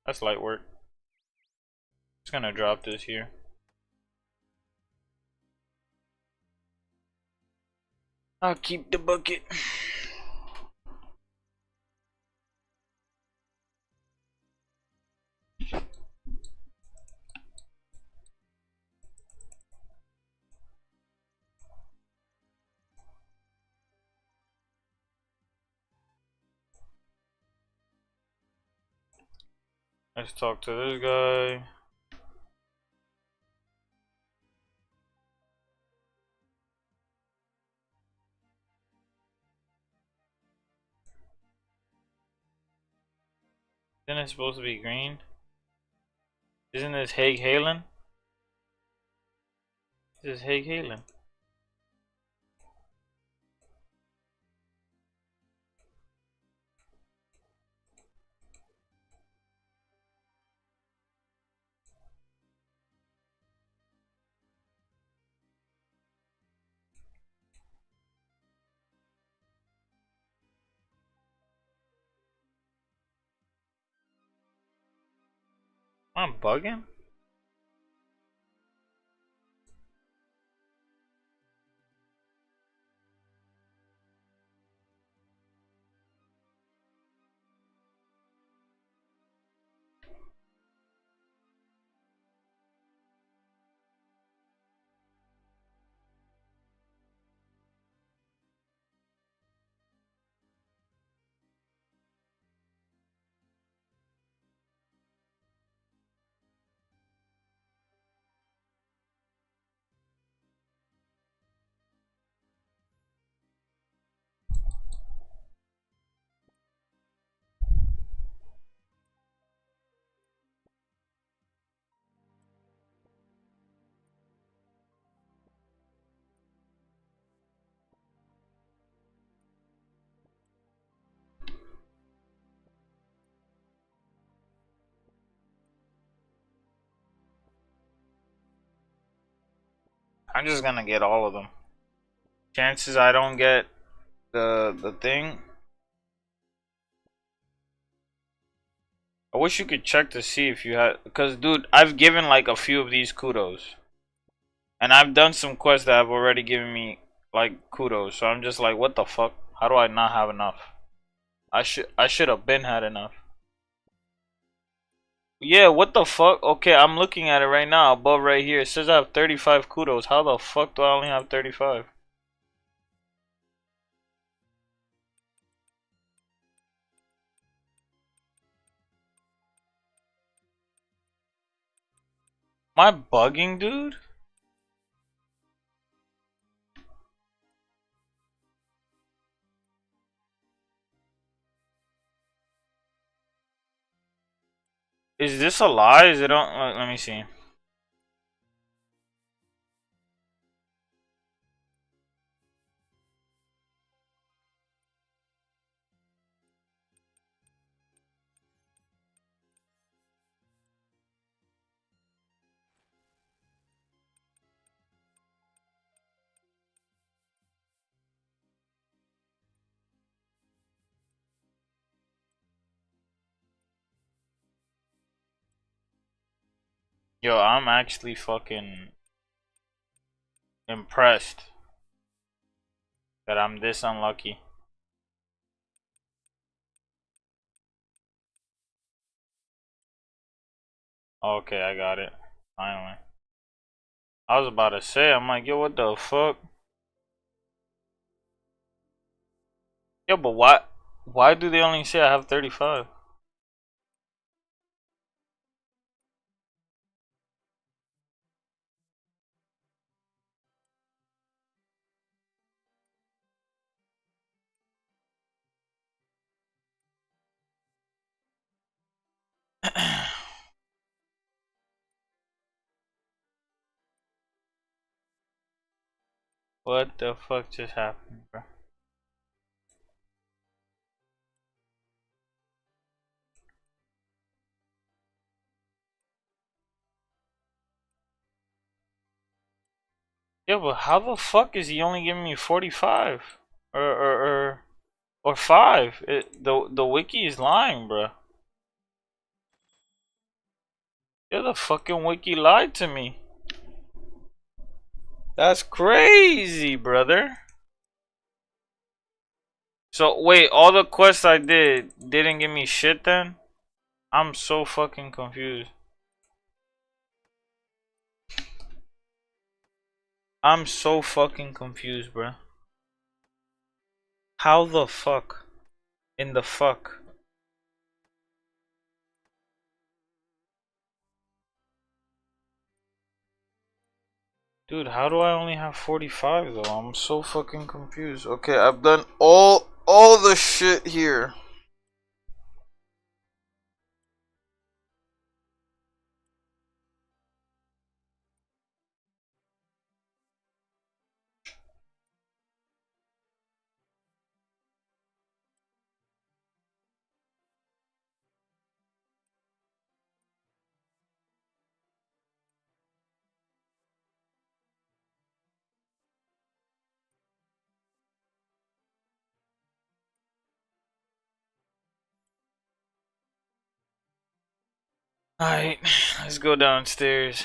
That's light work. Just gonna drop this here. I'll keep the bucket. Let's talk to this guy. Isn't it supposed to be green? Isn't this Haig Halen? This is Haig Halen. I'm bugging? I'm just gonna get all of them. Chances I don't get the thing. I wish you could check to see if you had, because dude, I've given like a few of these kudos, and I've done some quests that have already given me like kudos. So I'm just like, what the fuck? How do I not have enough? I should have been had enough. Yeah, what the fuck? Okay, I'm looking at it right now. Above right here, it says I have 35 kudos. How the fuck do I only have 35? Am I bugging, dude? Is this a lie? Is it on? Let me see. Yo, I'm actually fucking impressed that I'm this unlucky. Okay, I got it. Finally. I was about to say, I'm like, yo, what the fuck? Yo, but why do they only say I have 35? What the fuck just happened, bro? Yeah, but how the fuck is he only giving me 45? Or 5? The wiki is lying, bro. Yeah, the fucking wiki lied to me. That's crazy, brother. So wait, all the quests I didn't give me shit then? I'm so fucking confused. I'm so fucking confused, bro. How the fuck? In the fuck? Dude, how do I only have 45 though? I'm so fucking confused. Okay, I've done all the shit here. Alright, let's go downstairs.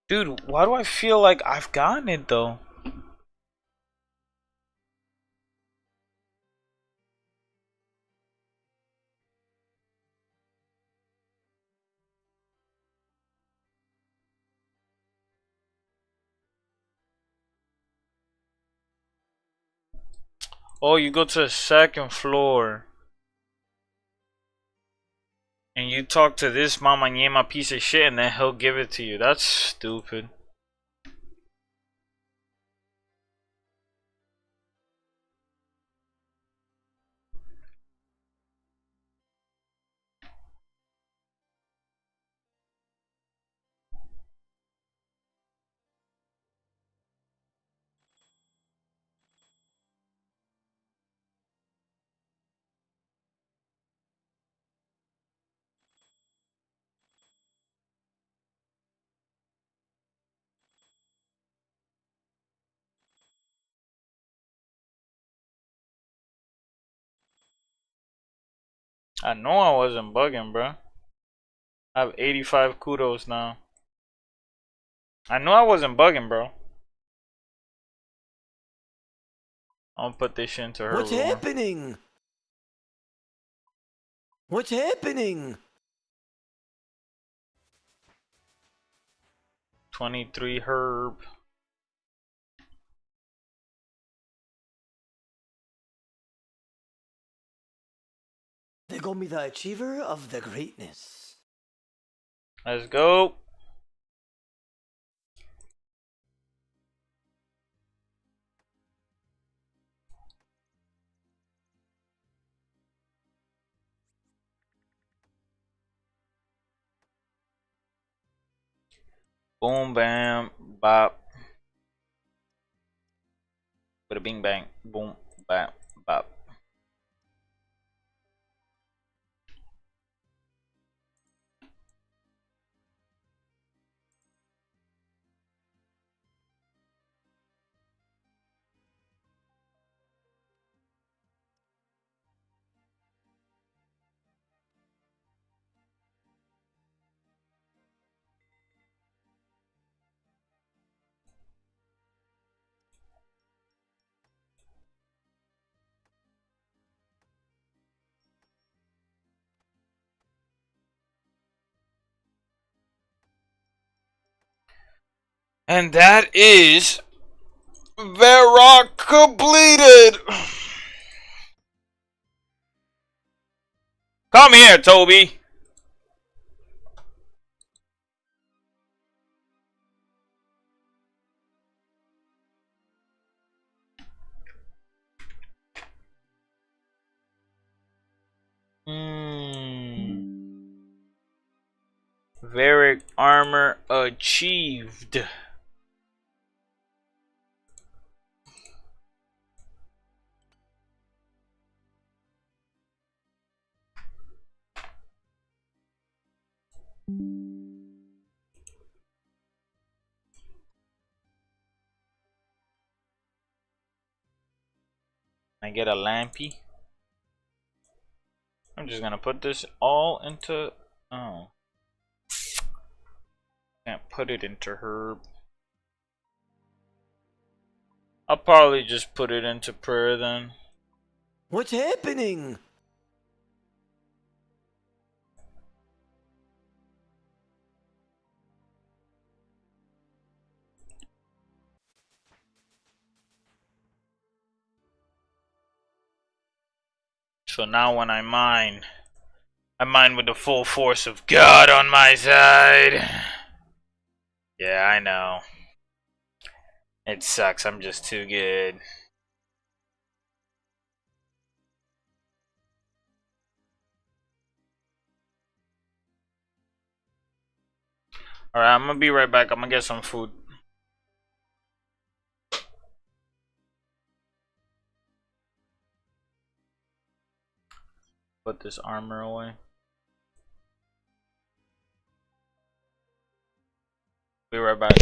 Dude, why do I feel like I've gotten it though? Oh, you go to the second floor. And you talk to this mama ñema piece of shit and then he'll give it to you. That's stupid. I know I wasn't bugging, bro. I have 85 kudos now. I knew I wasn't bugging, bro. I'm gonna put this shit into her What's room. happening? What's happening? 23 herb. They call me the achiever of the greatness. Let's go. Boom, bam, bop. Bada bing bang. Boom, bam, bop. And that is Varrock completed. Come here, Toby. Varric armor achieved. I get a lampy. I'm just gonna put this all into. Oh. Can't put it into herb. I'll probably just put it into prayer then. What's happening? So now when I mine with the full force of God on my side. Yeah, I know. It sucks, I'm just too good. Alright, I'm gonna be right back. I'm gonna get some food. Put this armor away. Be right back.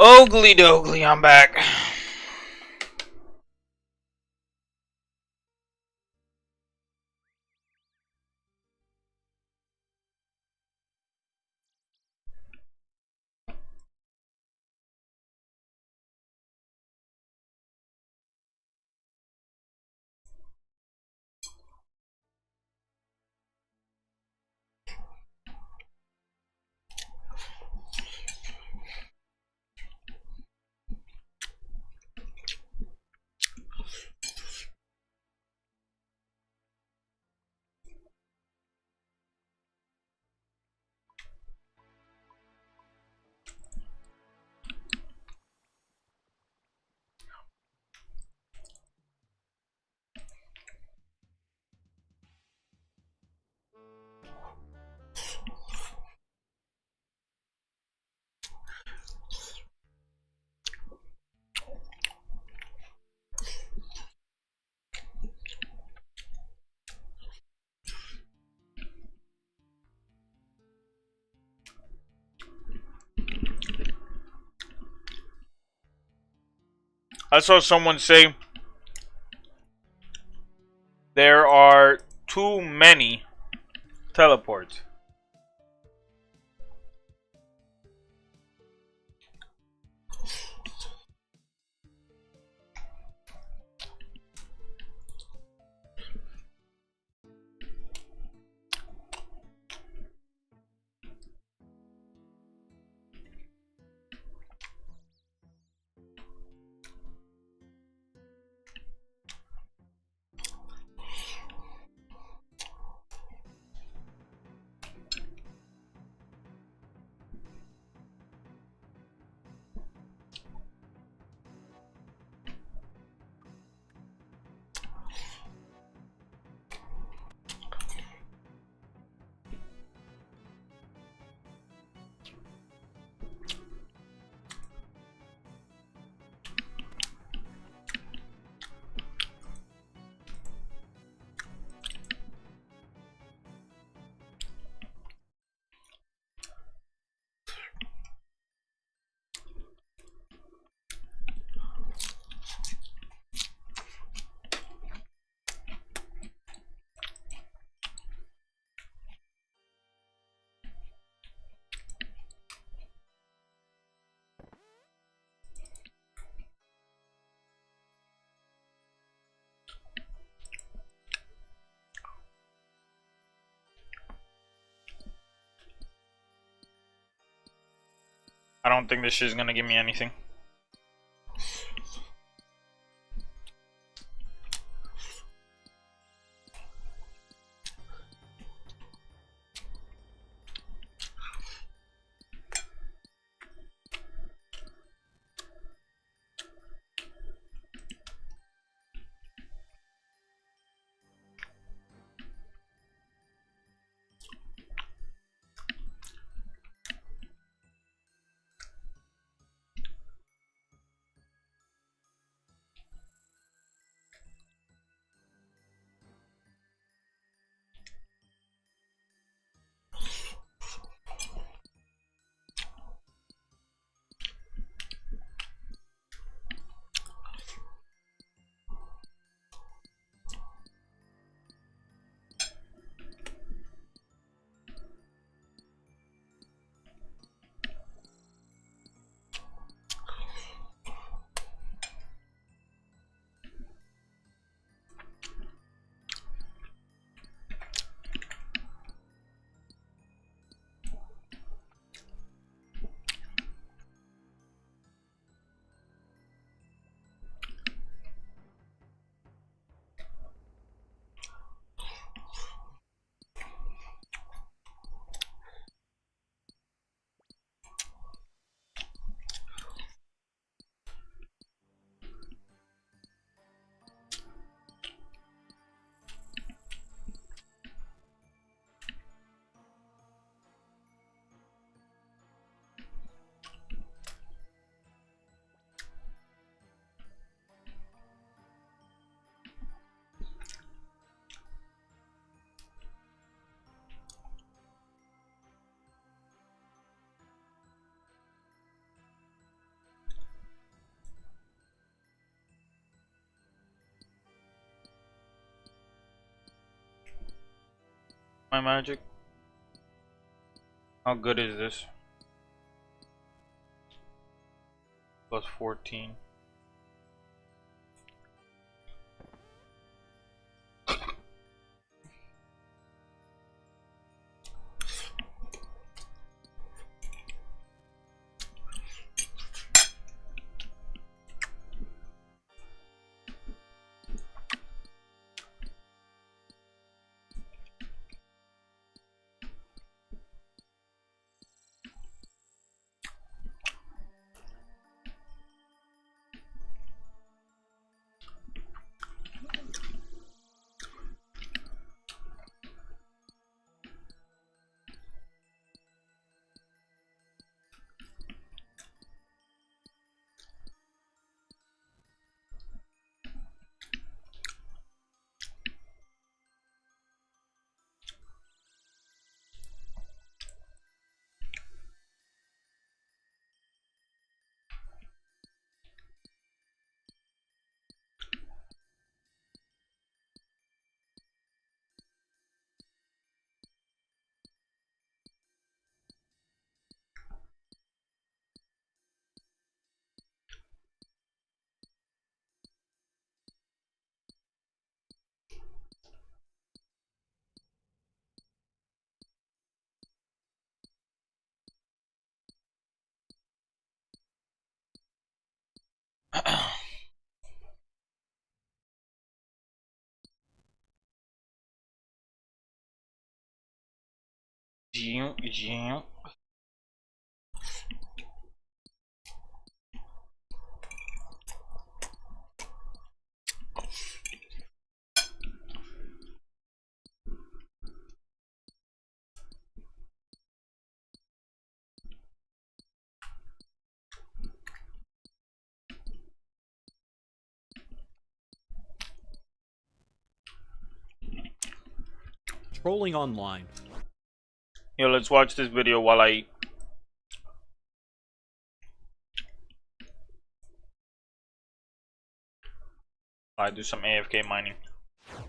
Ogly dogly, I'm back. I saw someone say there are too many teleports. I don't think this shit is gonna give me anything. My magic. How good is this? Plus 14. Trolling online. Yo, let's watch this video while I eat. I do some AFK mining.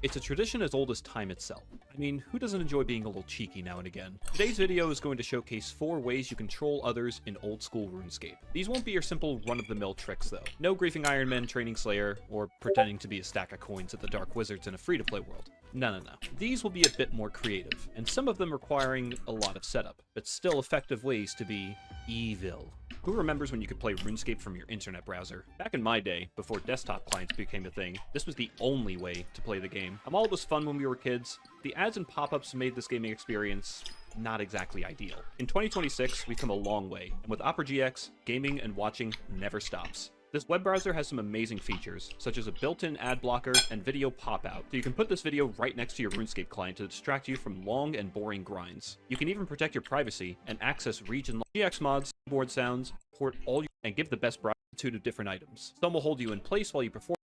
It's a tradition as old as time itself. I mean, who doesn't enjoy being a little cheeky now and again? Today's video is going to showcase 4 ways you can troll others in old school RuneScape. These won't be your simple run-of-the-mill tricks though. No griefing Iron Men, training Slayer, or pretending to be a stack of coins at the Dark Wizards in a free-to-play world. No. These will be a bit more creative, and some of them requiring a lot of setup, but still effective ways to be evil. Who remembers when you could play RuneScape from your internet browser? Back in my day, before desktop clients became a thing, this was the only way to play the game. All was fun when we were kids. The ads and pop-ups made this gaming experience not exactly ideal. In 2026, we've come a long way, and with Opera GX, gaming and watching never stops. This web browser has some amazing features, such as a built-in ad blocker and video pop-out, so you can put this video right next to your RuneScape client to distract you from long and boring grinds. You can even protect your privacy and access region GX mods, keyboard sounds, port all your and give the best multitude of different items. Some will hold you in place while you perform.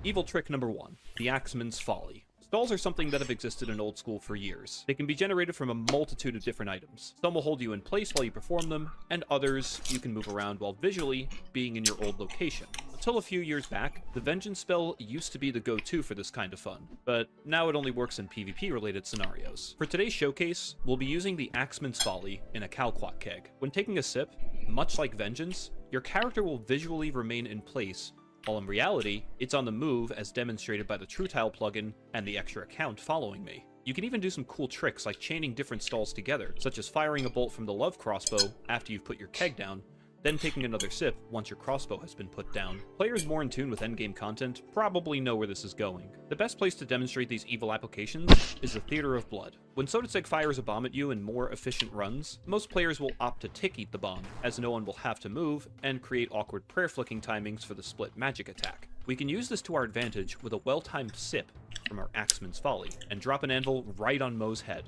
Evil trick number 1, the Axeman's Folly. Stalls are something that have existed in old school for years. They can be generated from a multitude of different items. Some will hold you in place while you perform them, and others you can move around while visually being in your old location. Until a few years back, the Vengeance spell used to be the go-to for this kind of fun, but now it only works in PvP-related scenarios. For today's showcase, we'll be using the Axeman's Folly in a Calquat keg. When taking a sip, much like Vengeance, your character will visually remain in place, while in reality, it's on the move as demonstrated by the TrueTile plugin and the extra account following me. You can even do some cool tricks like chaining different stalls together, such as firing a bolt from the love crossbow after you've put your keg down, then taking another sip once your crossbow has been put down. Players more in tune with endgame content probably know where this is going. The best place to demonstrate these evil applications is the Theater of Blood. When Sodaseg fires a bomb at you in more efficient runs, most players will opt to tick-eat the bomb, as no one will have to move, and create awkward prayer flicking timings for the split magic attack. We can use this to our advantage with a well-timed sip from our Axeman's Folly, and drop an anvil right on Mo's head.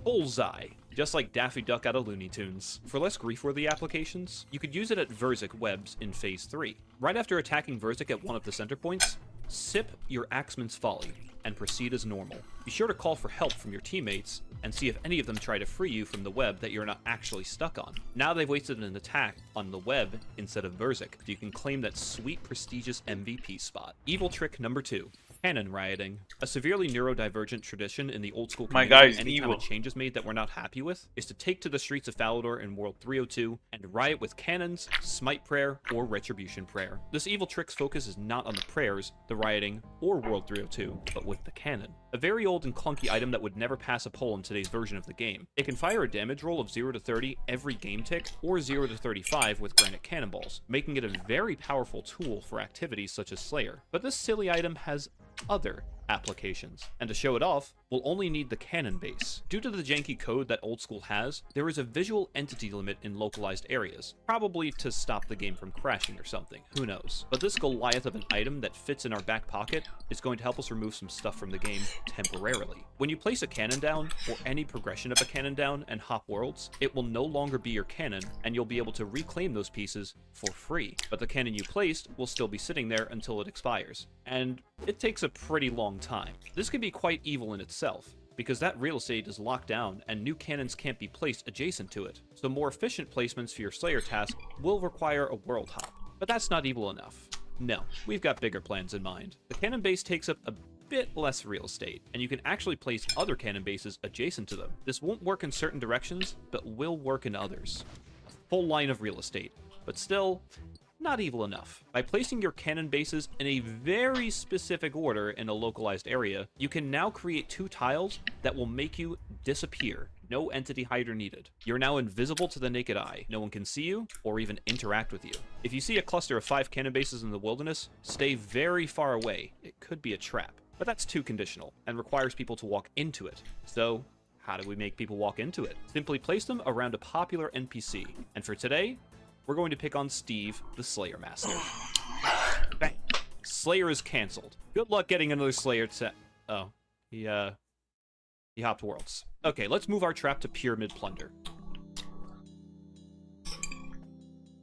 Bullseye. Just like Daffy Duck out of Looney Tunes. For less grief-worthy applications, you could use it at Verzik webs in Phase 3. Right after attacking Verzik at one of the center points, sip your Axeman's Folly, and proceed as normal. Be sure to call for help from your teammates, and see if any of them try to free you from the web that you're not actually stuck on. Now they've wasted an attack on the web instead of Verzik, so you can claim that sweet, prestigious MVP spot. Evil trick number 2. Cannon rioting. A severely neurodivergent tradition in the old school My community guy's anytime evil. a change is made that we're not happy with is to take to the streets of Falador in World 302 and riot with cannons, smite prayer, or retribution prayer. This evil trick's focus is not on the prayers, the rioting, or World 302, but with the cannon. A very old and clunky item that would never pass a poll in today's version of the game. It can fire a damage roll of 0 to 30 every game tick, or 0 to 35 with granite cannonballs, making it a very powerful tool for activities such as Slayer. But this silly item has other applications, and to show it off, we'll only need the cannon base. Due to the janky code that Old School has, there is a visual entity limit in localized areas, probably to stop the game from crashing or something, who knows. But this Goliath of an item that fits in our back pocket is going to help us remove some stuff from the game temporarily. When you place a cannon down, or any progression of a cannon down, and hop worlds, it will no longer be your cannon, and you'll be able to reclaim those pieces for free. But the cannon you placed will still be sitting there until it expires, and it takes a pretty long time. This can be quite evil in itself, because that real estate is locked down and new cannons can't be placed adjacent to it, so more efficient placements for your Slayer task will require a world hop. But that's not evil enough. No, we've got bigger plans in mind. The cannon base takes up a bit less real estate, and you can actually place other cannon bases adjacent to them. This won't work in certain directions, but will work in others. A full line of real estate, but still, not evil enough. By placing your cannon bases in a very specific order in a localized area, you can now create 2 tiles that will make you disappear. No entity hider needed. You're now invisible to the naked eye. No one can see you or even interact with you. If you see a cluster of 5 cannon bases in the wilderness, stay very far away. It could be a trap. But that's too conditional and requires people to walk into it. So, how do we make people walk into it? Simply place them around a popular NPC. And for today, we're going to pick on Steve, the Slayer Master. Bang. Slayer is cancelled. Good luck getting another Slayer to... Oh. He hopped worlds. Okay, let's move our trap to Pyramid Plunder.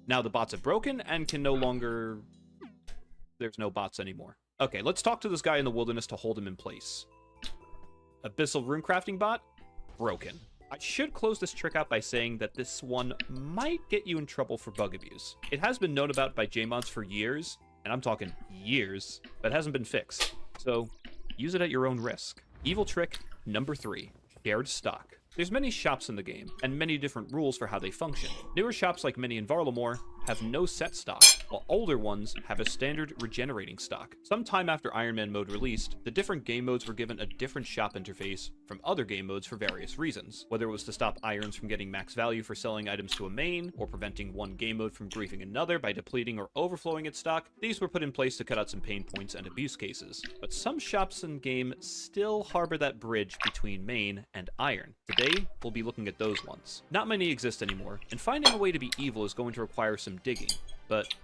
Now the bots have broken and can no longer... There's no bots anymore. Okay, let's talk to this guy in the wilderness to hold him in place. Abyssal Runecrafting bot? Broken. I should close this trick out by saying that this one might get you in trouble for bug abuse. It has been known about by JMods for years, and I'm talking years, but hasn't been fixed. So, use it at your own risk. Evil trick number 3, shared stock. There's many shops in the game, and many different rules for how they function. Newer shops like Mini and Varlamore have no set stock, while older ones have a standard regenerating stock. Sometime after Iron Man mode released, the different game modes were given a different shop interface from other game modes for various reasons, whether it was to stop irons from getting max value for selling items to a main, or preventing one game mode from griefing another by depleting or overflowing its stock. These were put in place to cut out some pain points and abuse cases. But some shops in game still harbor that bridge between main and iron. Today, we'll be looking at those ones. Not many exist anymore, and finding a way to be evil is going to require some digging, but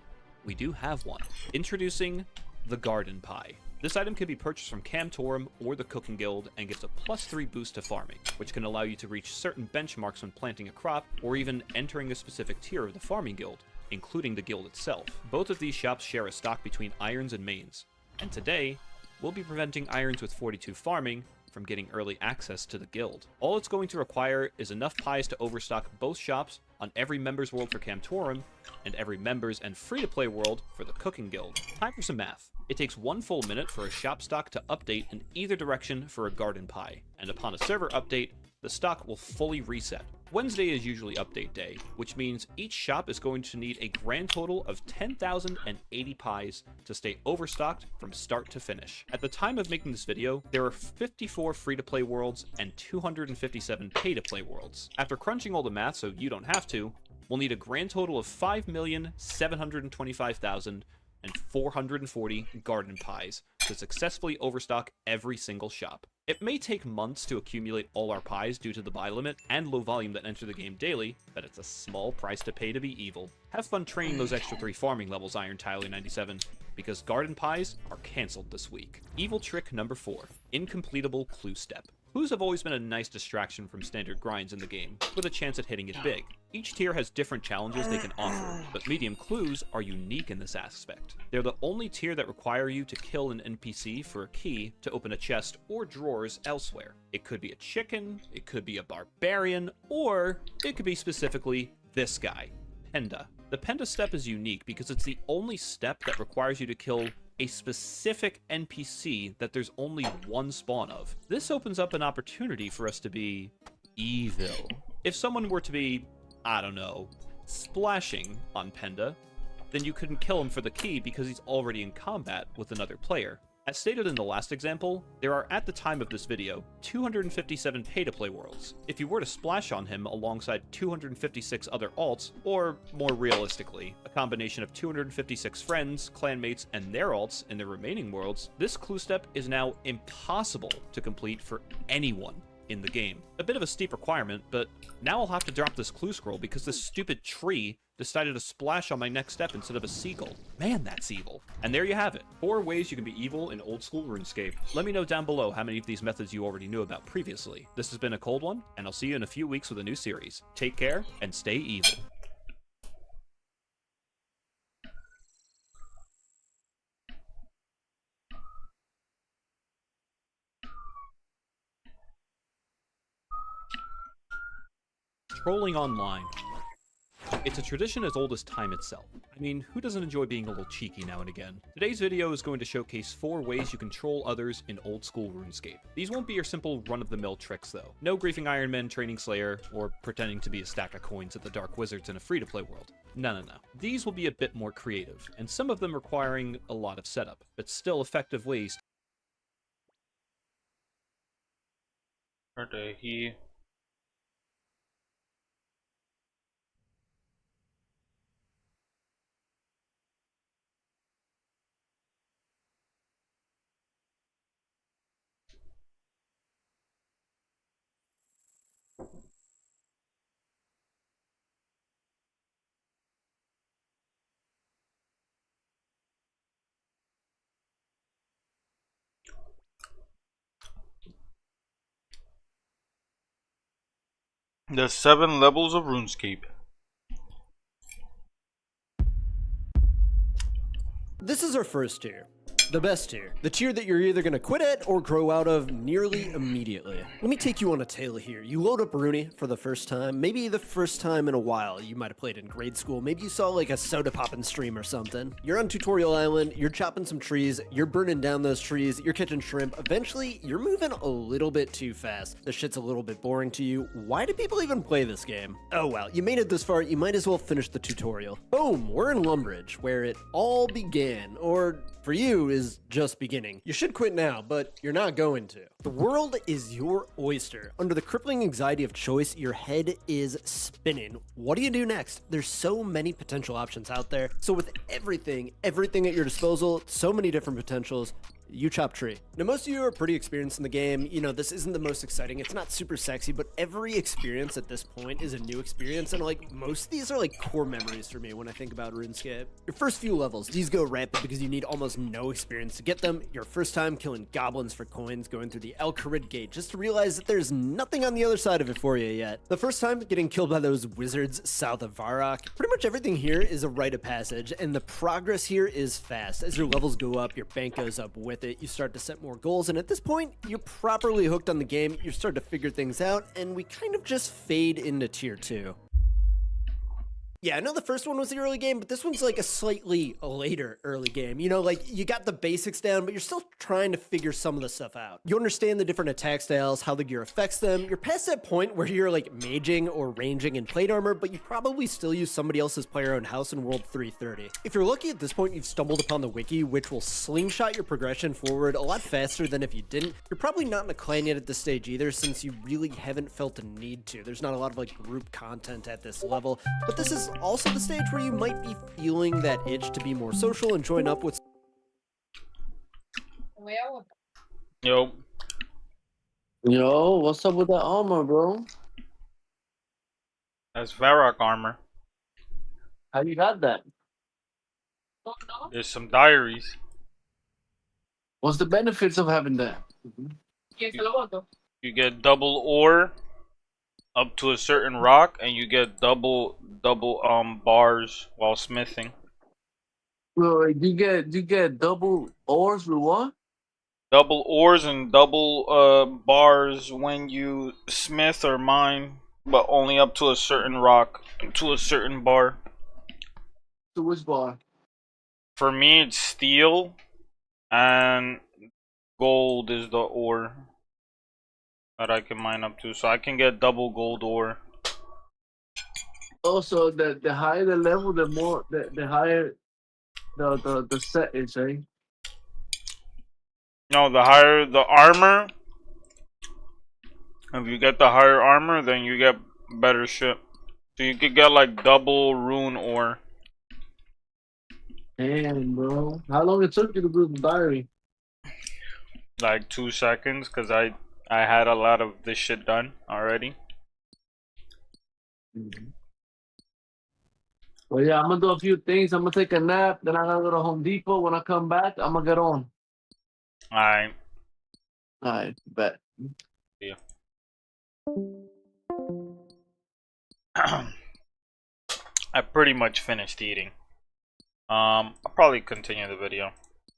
we do have one. Introducing the Garden Pie. This item can be purchased from Camtorum or the Cooking Guild and gives a +3 boost to farming, which can allow you to reach certain benchmarks when planting a crop or even entering a specific tier of the farming guild, including the guild itself. Both of these shops share a stock between irons and mains, and today, we'll be preventing irons with 42 farming from getting early access to the guild. All it's going to require is enough pies to overstock both shops on every members world for Camtorum and every members and free-to-play world for the Cooking Guild. Time for some math. It takes 1 full minute for a shop stock to update in either direction for a garden pie, and upon a server update, the stock will fully reset. Wednesday is usually update day, which means each shop is going to need a grand total of 10,080 pies to stay overstocked from start to finish. At the time of making this video, there are 54 free-to-play worlds and 257 pay-to-play worlds. After crunching all the math so you don't have to, we'll need a grand total of 5,725,440 garden pies to successfully overstock every single shop. It may take months to accumulate all our pies due to the buy limit and low volume that enter the game daily, but it's a small price to pay to be evil. Have fun training those extra 3 farming levels, Iron Tyler 97, because garden pies are cancelled this week. Evil trick number 4, incompletable clue step. Clues have always been a nice distraction from standard grinds in the game, with a chance at hitting it big. Each tier has different challenges they can offer, but medium clues are unique in this aspect. They're the only tier that require you to kill an NPC for a key to open a chest or drawers elsewhere. It could be a chicken, it could be a barbarian, or it could be specifically this guy, Penda. The Penda step is unique because it's the only step that requires you to kill a specific NPC that there's only one spawn of. This opens up an opportunity for us to be evil. If someone were to be, I don't know, splashing on Penda, then you couldn't kill him for the key because he's already in combat with another player. As stated in the last example, there are, at the time of this video, 257 pay-to-play worlds. If you were to splash on him alongside 256 other alts, or more realistically, a combination of 256 friends, clanmates, and their alts in the remaining worlds, this clue step is now impossible to complete for anyone in the game. A bit of a steep requirement, but now I'll have to drop this clue scroll because this stupid tree decided to splash on my next step instead of a seagull. Man, that's evil. And there you have it. 4 ways you can be evil in old school RuneScape. Let me know down below how many of these methods you already knew about previously. This has been a cold one, and I'll see you in a few weeks with a new series. Take care, and stay evil. Trolling online. It's a tradition as old as time itself. I mean, who doesn't enjoy being a little cheeky now and again? Today's video is going to showcase 4 ways you can troll others in old school RuneScape. These won't be your simple run-of-the-mill tricks though. No griefing Iron Man, training Slayer, or pretending to be a stack of coins at the Dark Wizards in a free-to-play world. No. These will be a bit more creative, and some of them requiring a lot of setup, but still effective ways. The 7 levels of RuneScape. This is our first tier. The best tier. The tier that you're either going to quit at or grow out of nearly immediately. Let me take you on a tale here. You load up Rooney for the first time, maybe the first time in a while. You might have played in grade school. Maybe you saw like a soda poppin' stream or something. You're on Tutorial Island, you're chopping some trees, you're burning down those trees, you're catching shrimp. Eventually, you're moving a little bit too fast. The shit's a little bit boring to you. Why do people even play this game? Oh well, you made it this far, you might as well finish the tutorial. Boom, we're in Lumbridge, where it all began, or for you is just beginning. You should quit now, but you're not going to. The world is your oyster. Under the crippling anxiety of choice, your head is spinning. What do you do next? There's so many potential options out there. So with everything at your disposal, so many different potentials, you chop tree. Now, most of you are pretty experienced in the game. You know, this isn't the most exciting. It's not super sexy, but every experience at this point is a new experience. And like most of these are like core memories for me when I think about RuneScape. Your first few levels, these go rapid because you need almost no experience to get them. Your first time killing goblins for coins, going through the El Kharid gate, just to realize that there's nothing on the other side of it for you yet. The first time getting killed by those wizards south of Varrock. Pretty much everything here is a rite of passage, and the progress here is fast. As your levels go up, your bank goes up with it, you start to set more goals, and at this point, you're properly hooked on the game, you start to figure things out, and we kind of just fade into tier 2. Yeah, I know the first one was the early game, but this one's like a slightly later early game. You know, like you got the basics down, but you're still trying to figure some of the stuff out. You understand the different attack styles, how the gear affects them. You're past that point where you're like maging or ranging in plate armor, but you probably still use somebody else's player-owned house in World 330. If you're lucky at this point, you've stumbled upon the wiki, which will slingshot your progression forward a lot faster than if you didn't. You're probably not in a clan yet at this stage either, since you really haven't felt a need to. There's not a lot of like group content at this level, but this is also the stage where you might be feeling that itch to be more social and join up with. Yo. Yo, what's up with that armor, bro? That's Varrock armor. How you got that? There's some diaries. What's the benefits of having that? You get double ore up to a certain rock, and you get double bars while smithing. Bro, you get double ores with what? Double ores and double bars when you smith or mine, but only up to a certain rock, to a certain bar. To which bar? For me, it's steel, And gold is the ore that I can mine up to, so I can get double gold ore. Also, the higher the level, the more the higher the set is, right? No, the higher the armor. If you get the higher armor, then you get better shit. So you could get like double rune ore. Damn, bro. How long it took you to do the diary? Like 2 seconds, because I had a lot of this shit done already. Well, yeah, I'm gonna do a few things. I'm gonna take a nap. Then I gotta go to Home Depot. When I come back, I'm gonna get on. Alright. Alright, bet. Yeah. I pretty much finished eating. I'll probably continue the video.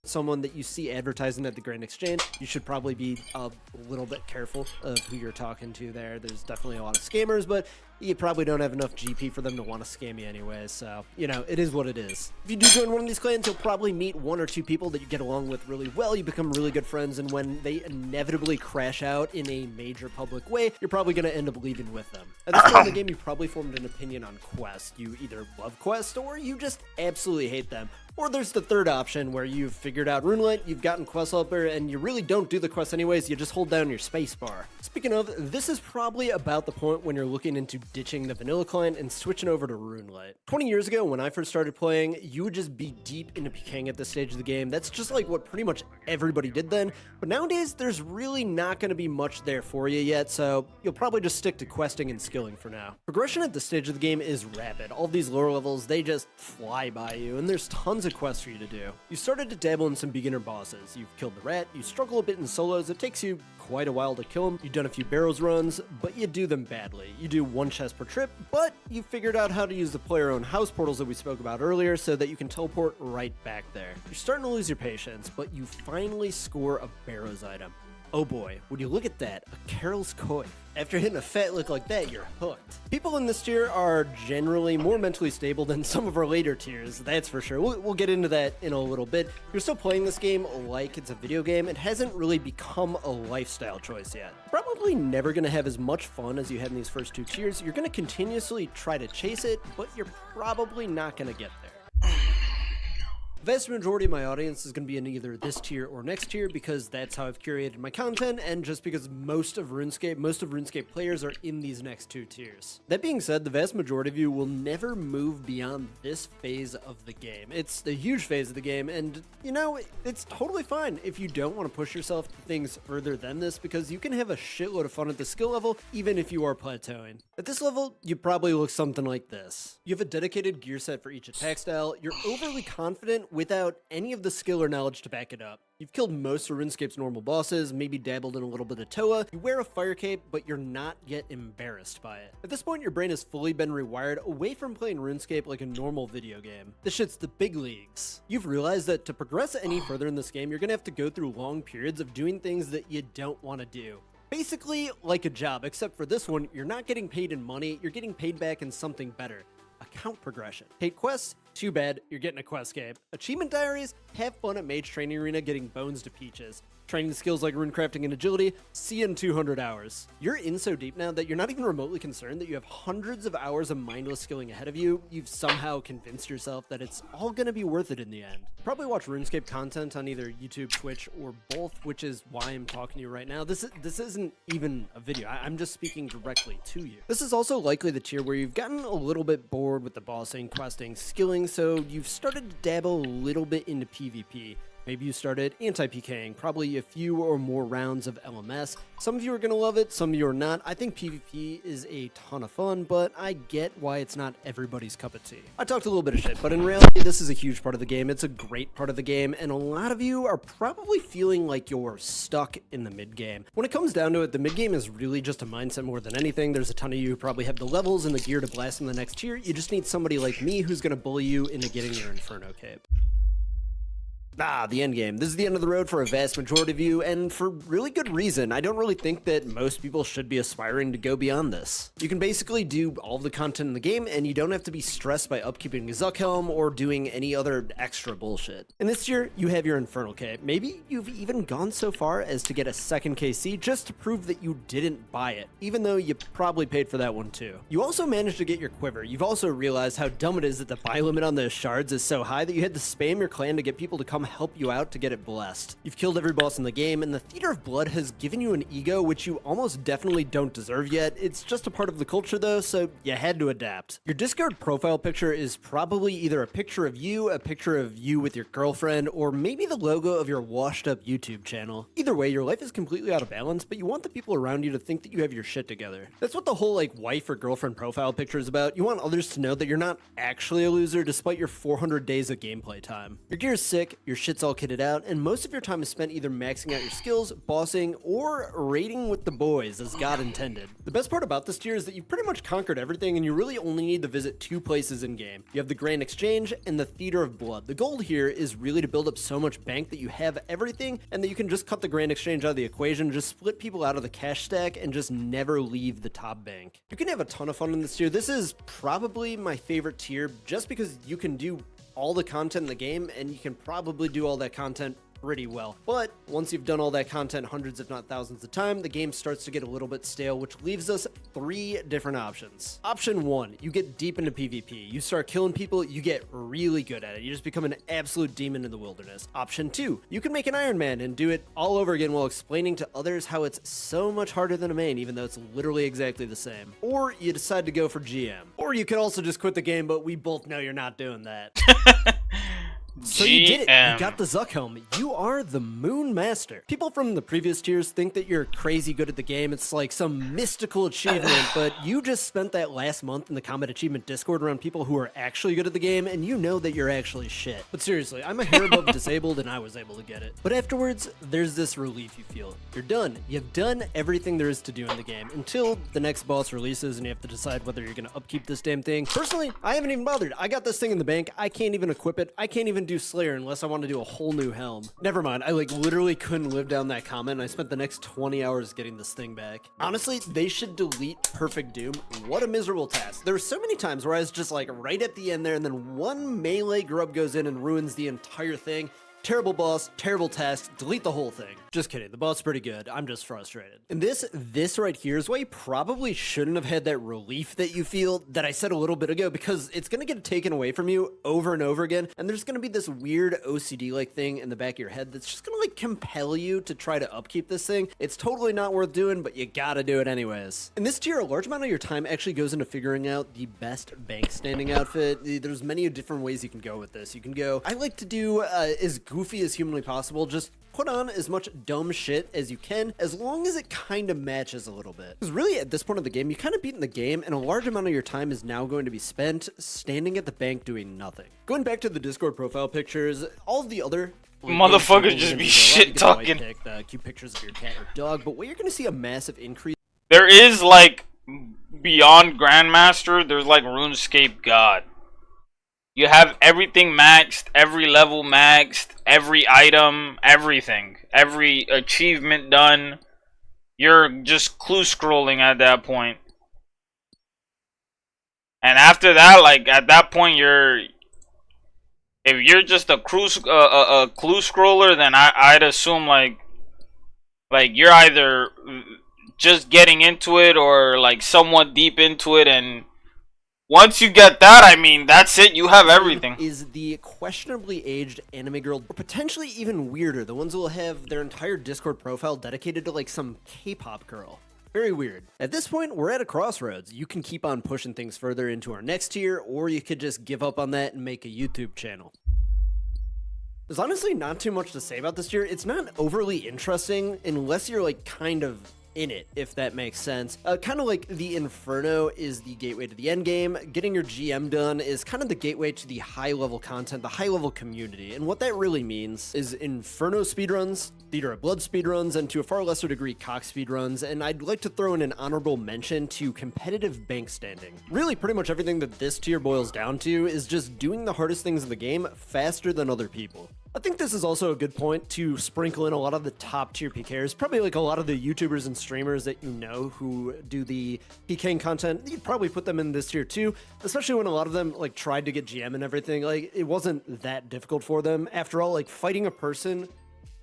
Someone that you see advertising at the Grand Exchange, you should probably be a little bit careful of who you're talking to there. There's definitely a lot of scammers, but you probably don't have enough GP for them to want to scam you anyways, so, you know, it is what it is. If you do join one of these clans, you'll probably meet 1 or 2 people that you get along with really well, you become really good friends, and when they inevitably crash out in a major public way, you're probably going to end up leaving with them. At this point in the game, you've probably formed an opinion on Quest. You either love Quest, or you just absolutely hate them. Or there's the third option where you've figured out RuneLite, you've gotten Quest Helper, and you really don't do the quest anyways, you just hold down your spacebar. Speaking of, this is probably about the point when you're looking into ditching the vanilla client and switching over to RuneLite. 20 years ago, when I first started playing, you would just be deep into PKing at this stage of the game. That's just like what pretty much everybody did then, but nowadays, there's really not going to be much there for you yet, so you'll probably just stick to questing and skilling for now. Progression at this stage of the game is rapid. All these lower levels, they just fly by you, and there's tons of quests for you to do. You started to dabble in some beginner bosses. You've killed the rat, you struggle a bit in solos, it takes you quite a while to kill them. You've done a few barrels runs, but you do them badly. You do 1 chest per trip, but you figured out how to use the player-owned house portals that we spoke about earlier so that you can teleport right back there. You're starting to lose your patience, but you finally score a Barrows item. Oh boy, would you look at that, a Carol's Koi. After hitting a fat lick like that, you're hooked. People in this tier are generally more mentally stable than some of our later tiers, that's for sure. We'll get into that in a little bit. You're still playing this game like it's a video game. It hasn't really become a lifestyle choice yet. Probably never going to have as much fun as you had in these first 2 tiers. You're going to continuously try to chase it, but you're probably not going to get there. The vast majority of my audience is going to be in either this tier or next tier because that's how I've curated my content, and just because most of RuneScape players are in these next 2 tiers. That being said, the vast majority of you will never move beyond this phase of the game. It's a huge phase of the game, and you know, it's totally fine if you don't want to push yourself to things further than this, because you can have a shitload of fun at the skill level even if you are plateauing. At this level, you probably look something like this. You have a dedicated gear set for each attack style, you're overly confident without any of the skill or knowledge to back it up. You've killed most of RuneScape's normal bosses, maybe dabbled in a little bit of Toa. You wear a fire cape, but you're not yet embarrassed by it. At this point, your brain has fully been rewired away from playing RuneScape like a normal video game. This shit's the big leagues. You've realized that to progress any further in this game, you're gonna have to go through long periods of doing things that you don't want to do. Basically, like a job, except for this one, you're not getting paid in money, you're getting paid back in something better. Account progression. Hate quests? Too bad, you're getting a quest game. Achievement diaries? Have fun at Mage Training Arena getting bones to peaches. Training skills like runecrafting and agility? See you in 200 hours. You're in so deep now that you're not even remotely concerned that you have hundreds of hours of mindless skilling ahead of you. You've somehow convinced yourself that it's all gonna be worth it in the end. Probably watch RuneScape content on either YouTube, Twitch, or both, which is why I'm talking to you right now. This isn't even a video. I'm just speaking directly to you. This is also likely the tier where you've gotten a little bit bored with the bossing, questing, skilling, so you've started to dabble a little bit into PvP. Maybe you started anti-PKing, probably a few or more rounds of LMS. Some of you are going to love it, some of you are not. I think PvP is a ton of fun, but I get why it's not everybody's cup of tea. I talked a little bit of shit, but in reality, this is a huge part of the game. It's a great part of the game, and a lot of you are probably feeling like you're stuck in the mid-game. When it comes down to it, the mid-game is really just a mindset more than anything. There's a ton of you who probably have the levels and the gear to blast in the next tier. You just need somebody like me who's going to bully you into getting your Inferno cape. The end game. This is the end of the road for a vast majority of you, and for really good reason. I don't really think that most people should be aspiring to go beyond this. You can basically do all of the content in the game, and you don't have to be stressed by upkeeping a Zuckhelm or doing any other extra bullshit. In this tier, you have your Infernal K. Maybe you've even gone so far as to get a second KC just to prove that you didn't buy it, even though you probably paid for that one too. You also managed to get your Quiver. You've also realized how dumb it is that the buy limit on those shards is so high that you had to spam your clan to get people to come help you out to get it blessed. You've killed every boss in the game, and the Theater of Blood has given you an ego which you almost definitely don't deserve yet. It's just a part of the culture though, so you had to adapt. Your Discord profile picture is probably either a picture of you with your girlfriend, or maybe the logo of your washed up YouTube channel. Either way, your life is completely out of balance, but you want the people around you to think that you have your shit together. That's what the whole like wife or girlfriend profile picture is about. You want others to know that you're not actually a loser despite your 400 days of gameplay time. Your gear is sick, your shit's all kitted out, and most of your time is spent either maxing out your skills, bossing, or raiding with the boys as God intended. The best part about this tier is that you've pretty much conquered everything, and you really only need to visit 2 places in game. You have the Grand Exchange and the Theater of Blood. The goal here is really to build up so much bank that you have everything, and that you can just cut the Grand Exchange out of the equation, just split people out of the cash stack, and just never leave the top bank. You can have a ton of fun in this tier. This is probably my favorite tier just because you can do all the content in the game, and you can probably do all that content pretty well. But once you've done all that content hundreds if not thousands of times, the game starts to get a little bit stale, which leaves us 3 different options. Option 1, you get deep into PvP. You start killing people, you get really good at it. You just become an absolute demon in the wilderness. Option 2, you can make an Iron Man and do it all over again while explaining to others how it's so much harder than a main, even though it's literally exactly the same. Or you decide to go for GM. Or you could also just quit the game, but we both know you're not doing that. So you did it. You got the Zuckhelm. You are the Moon Master. People from the previous tiers think that you're crazy good at the game. It's like some mystical achievement, but you just spent that last month in the Combat Achievement Discord around people who are actually good at the game, and you know that you're actually shit. But seriously, I'm a hair above disabled, and I was able to get it. But afterwards, there's this relief you feel. You're done. You've done everything there is to do in the game until the next boss releases, and you have to decide whether you're going to upkeep this damn thing. Personally, I haven't even bothered. I got this thing in the bank. I can't even equip it. I can't even do Slayer unless I want to do a whole new helm. Never mind, I like literally couldn't live down that comment, and I spent the next 20 hours getting this thing back. Honestly, they should delete Perfect Doom. What a miserable task. There were so many times where I was just like right at the end there, and then one melee grub goes in and ruins the entire thing. Terrible boss, terrible task, delete the whole thing. Just kidding, the boss is pretty good, I'm just frustrated. And this right here is why you probably shouldn't have had that relief that you feel that I said a little bit ago, because it's gonna get taken away from you over and over again, and there's gonna be this weird OCD-like thing in the back of your head that's just gonna like compel you to try to upkeep this thing. It's totally not worth doing, but you gotta do it anyways. In this tier, a large amount of your time actually goes into figuring out the best bank standing outfit. There's many different ways you can go with this. You can go, I like to do as goofy as humanly possible, just put on as much dumb shit as you can, as long as it kind of matches a little bit. Because really, at this point of the game, you kind of beaten the game, and a large amount of your time is now going to be spent standing at the bank doing nothing. Going back to the Discord profile pictures, all of the other motherfuckers just be shit talking. The cute pictures of your cat or dog, but what you're going to see a massive increase. There is like beyond Grandmaster, there's like RuneScape God. You have everything maxed, every level maxed, every item, everything. Every achievement done. You're just clue scrolling at that point. And after that, like, at that point, if you're just a clue scroller, then I'd assume, like you're either just getting into it or, like, somewhat deep into it, and once you get that, I mean, that's it. You have everything. Is the questionably aged anime girl, or potentially even weirder, the ones who will have their entire Discord profile dedicated to like some K-pop girl. Very weird. At this point, we're at a crossroads. You can keep on pushing things further into our next tier, or you could just give up on that and make a YouTube channel. There's honestly not too much to say about this tier. It's not overly interesting unless you're like kind of in it, if that makes sense. Kind of like the Inferno is the gateway to the end game. Getting your GM done is kind of the gateway to the high level content, the high level community. And what that really means is Inferno speedruns, Theater of Blood speedruns, and to a far lesser degree Cock speedruns. And I'd like to throw in an honorable mention to competitive bank standing. Really, pretty much everything that this tier boils down to is just doing the hardest things in the game faster than other people. I think this is also a good point to sprinkle in a lot of the top tier PKers, probably like a lot of the YouTubers and streamers that you know who do the PKing content. You'd probably put them in this tier too, especially when a lot of them like tried to get GM and everything. Like it wasn't that difficult for them. After all, like fighting a person,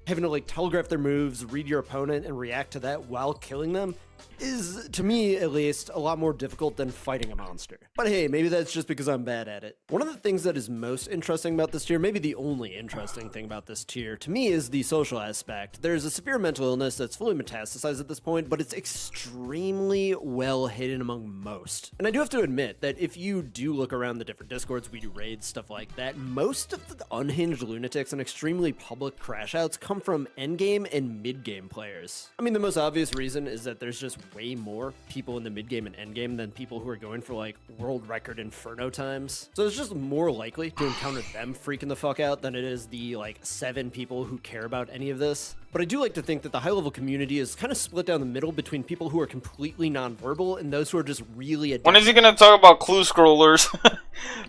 having to like telegraph their moves, read your opponent, and react to that while killing them is, to me at least, a lot more difficult than fighting a monster. But hey, maybe that's just because I'm bad at it. One of the things that is most interesting about this tier, maybe the only interesting thing about this tier, to me is the social aspect. There's a severe mental illness that's fully metastasized at this point, but it's extremely well hidden among most. And I do have to admit that if you do look around the different discords, we do raids, stuff like that, most of the unhinged lunatics and extremely public crash outs come from endgame and mid-game players. I mean, the most obvious reason is that there's just way more people in the mid-game and endgame than people who are going for like world record inferno times. So it's just more likely to encounter them freaking the fuck out than it is the like 7 people who care about any of this. But I do like to think that the high-level community is kind of split down the middle between people who are completely non-verbal and those who are just really addicted. When is he gonna talk about clue scrollers?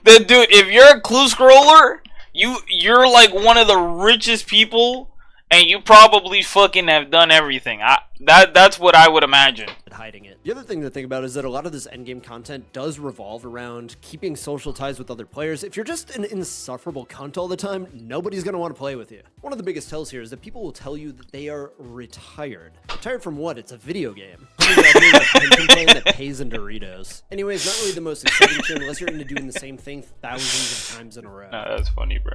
Then, dude, if you're a clue scroller, you're like one of the richest people, and you probably fucking have done everything. That's what I would imagine. Hiding it. The other thing to think about is that a lot of this endgame content does revolve around keeping social ties with other players. If you're just an insufferable cunt all the time, nobody's going to want to play with you. One of the biggest tells here is that people will tell you that they are retired. Retired from what? It's a video game. Pension plan that pays in Doritos. Anyways, not really the most exciting tier unless you're into doing the same thing thousands of times in a row. No, that's funny, bro.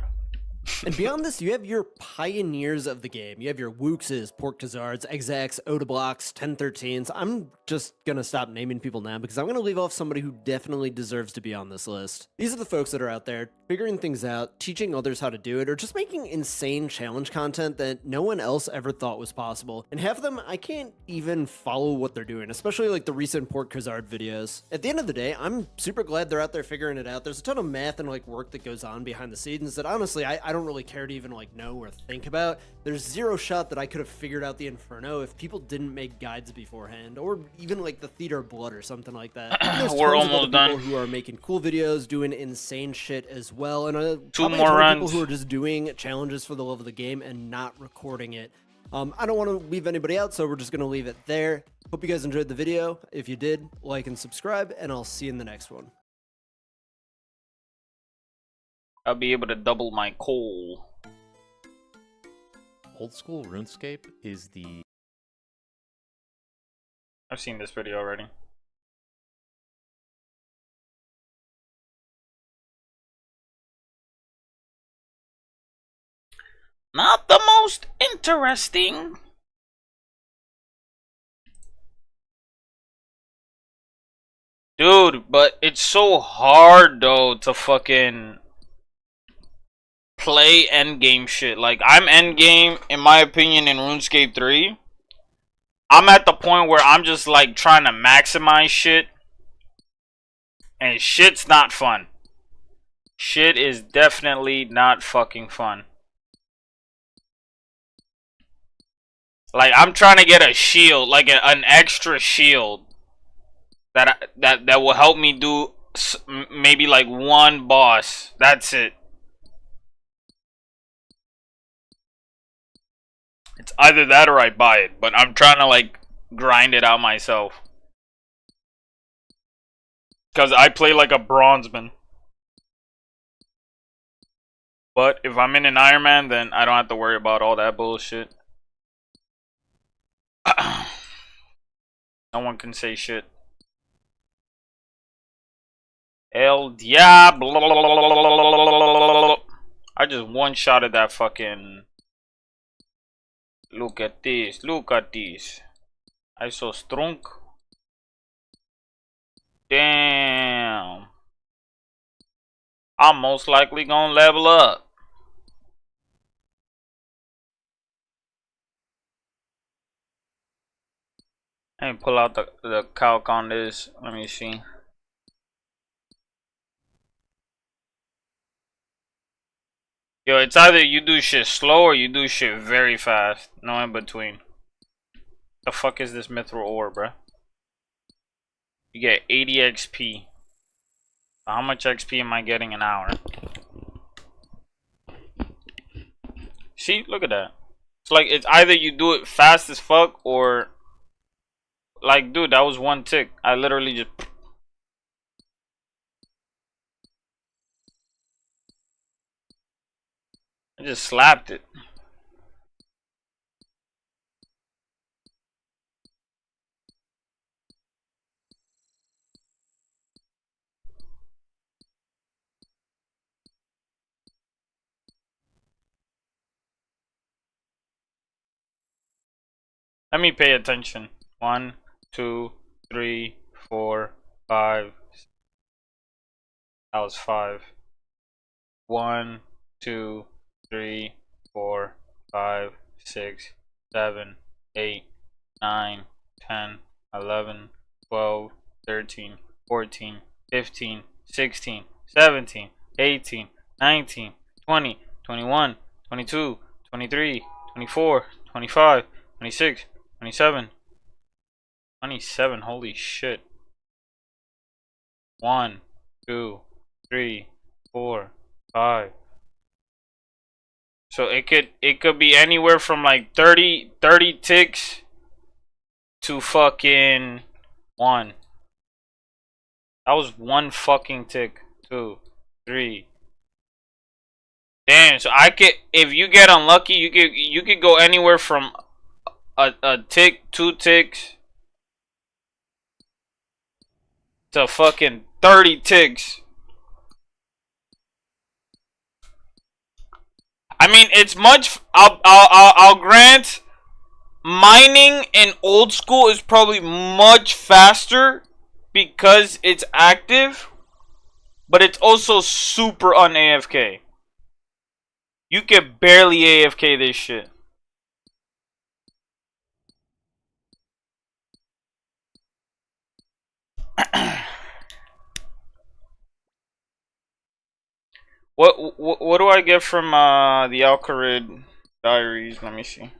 And beyond this, you have your pioneers of the game. You have your Wookses, Pork Tazards, Exacs, Odablocks, 1013s. I'm just gonna stop naming people now because I'm gonna leave off somebody who definitely deserves to be on this list. These are the folks that are out there figuring things out, teaching others how to do it, or just making insane challenge content that no one else ever thought was possible. And half of them, I can't even follow what they're doing, especially like the recent Pork Tazard videos. At the end of the day, I'm super glad they're out there figuring it out. There's a ton of math and like work that goes on behind the scenes that honestly, I don't really care to even like know or think about. There's zero shot that I could have figured out the Inferno if people didn't make guides beforehand, or even like the Theater of Blood or something like that. There's We're tons of almost other done. people who are making cool videos, doing insane shit as well, and Two probably a more ton of runs. people who are just doing challenges for the love of the game and not recording it. I don't want to leave anybody out, so we're just gonna leave it there. Hope you guys enjoyed the video. If you did, like and subscribe, and I'll see you in the next one. I'll be able to double my coal. Old school RuneScape is the I've seen this video already. Not the most interesting. Dude, but it's so hard though to fucking play endgame shit. Like, I'm endgame, in my opinion, in RuneScape 3. I'm at the point where I'm just like trying to maximize shit. And shit's not fun. Shit is definitely not fucking fun. Like, I'm trying to get a shield, like an extra shield that will help me do maybe like one boss. That's it. It's either that or I buy it, but I'm trying to like grind it out myself. Because I play like a bronzeman. But if I'm in an Iron Man, then I don't have to worry about all that bullshit. No one can say shit. El Diablo. I just one-shotted that fucking... Look at this. Look at this. I so strong. Damn. I'm most likely gonna level up. Let me pull out the calc on this. Let me see. Yo, it's either you do shit slow or you do shit very fast. No in between. The fuck is this mithril ore, bruh? You get 80 XP. How much XP am I getting an hour? See, look at that. It's like it's either you do it fast as fuck or like, dude, that was one tick. I literally just slapped it. Let me pay attention. 1, 2, 3, 4, 5. That was 5. 1, 2, 3, 4, 5, 6, 7, 8, 9, 10, 11, 12, 13, 14, 15, 16, 17, 18, 19, 20, 21, 22, 23, 24, 25, 26, 27, 27. Holy shit. 1, 2, 3, 4, 5. So it could be anywhere from like 30 ticks to fucking 1. That was 1 fucking tick. 2, 3. Damn, so I could, if you get unlucky, you could go anywhere from a tick, 2 ticks to fucking 30 ticks. I mean, it's much. I'll grant. Mining in old school is probably much faster because it's active, but it's also super un AFK. You can barely AFK this shit. What do I get from the Alcarid diaries? Let me see.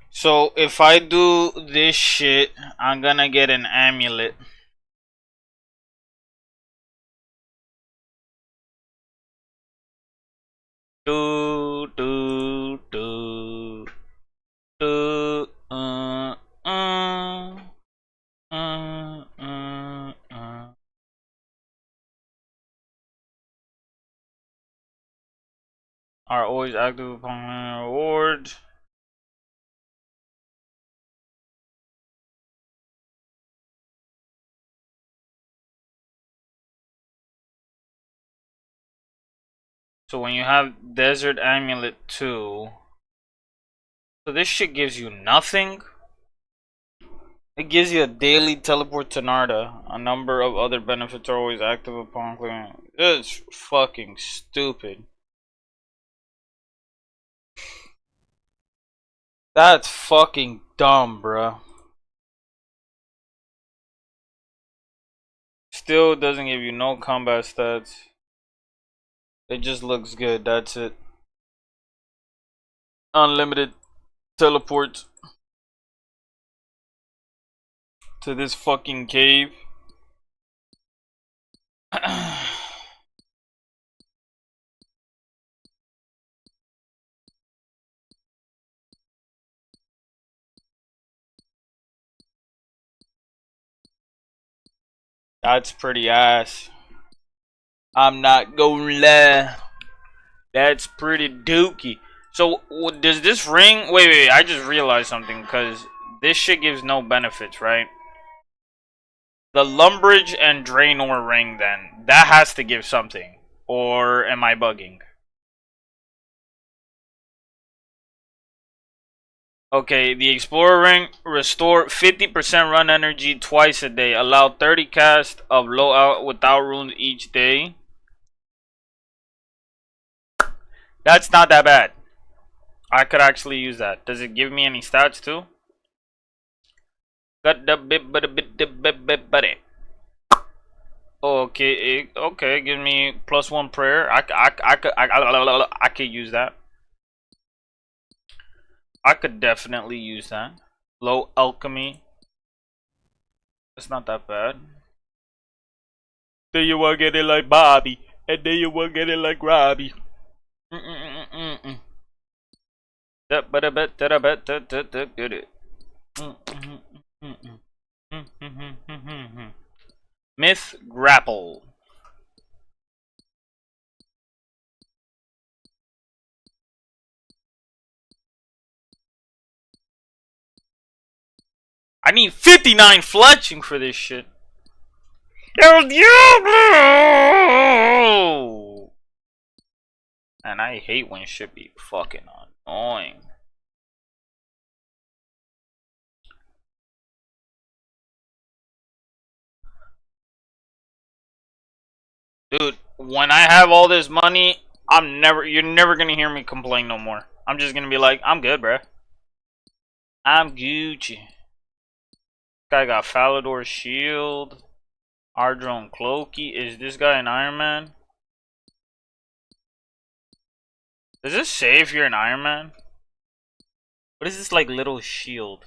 So if I do this shit, I'm gonna get an amulet. Do do do do are always active upon reward. So when you have Desert Amulet 2, so this shit gives you nothing. It gives you a daily teleport to Narda. A number of other benefits are always active upon clearing. It's fucking stupid. That's fucking dumb, bruh. Still doesn't give you no combat stats. It just looks good, that's it. Unlimited teleport to this fucking cave. That's pretty ass. I'm not gonna lie. That's pretty dookie. So does this ring? Wait. I just realized something because this shit gives no benefits, right? The Lumbridge and Draenor ring, then that has to give something, or am I bugging? Okay, the Explorer ring, restore 50% run energy twice a day. Allow 30 cast of low out without runes each day. That's not that bad. I could actually use that. Does it give me any stats too? Got the bit buddy. Okay, okay. Give me +1 prayer. I could use that. I could definitely use that. Low alchemy. It's not that bad. Then you will get it like Bobby, and then you will get it like Robbie. Myth grapple. I need 59 fletching for this shit. El Diablo! And I hate when shit be fucking annoying. Dude, when I have all this money, you're never gonna hear me complain no more. I'm just gonna be like, I'm good, bruh. I'm Gucci. Guy got Falador's shield. Ardrone Cloaky. Is this guy an Iron Man? Does this say if you're an Iron Man? What is this like little shield?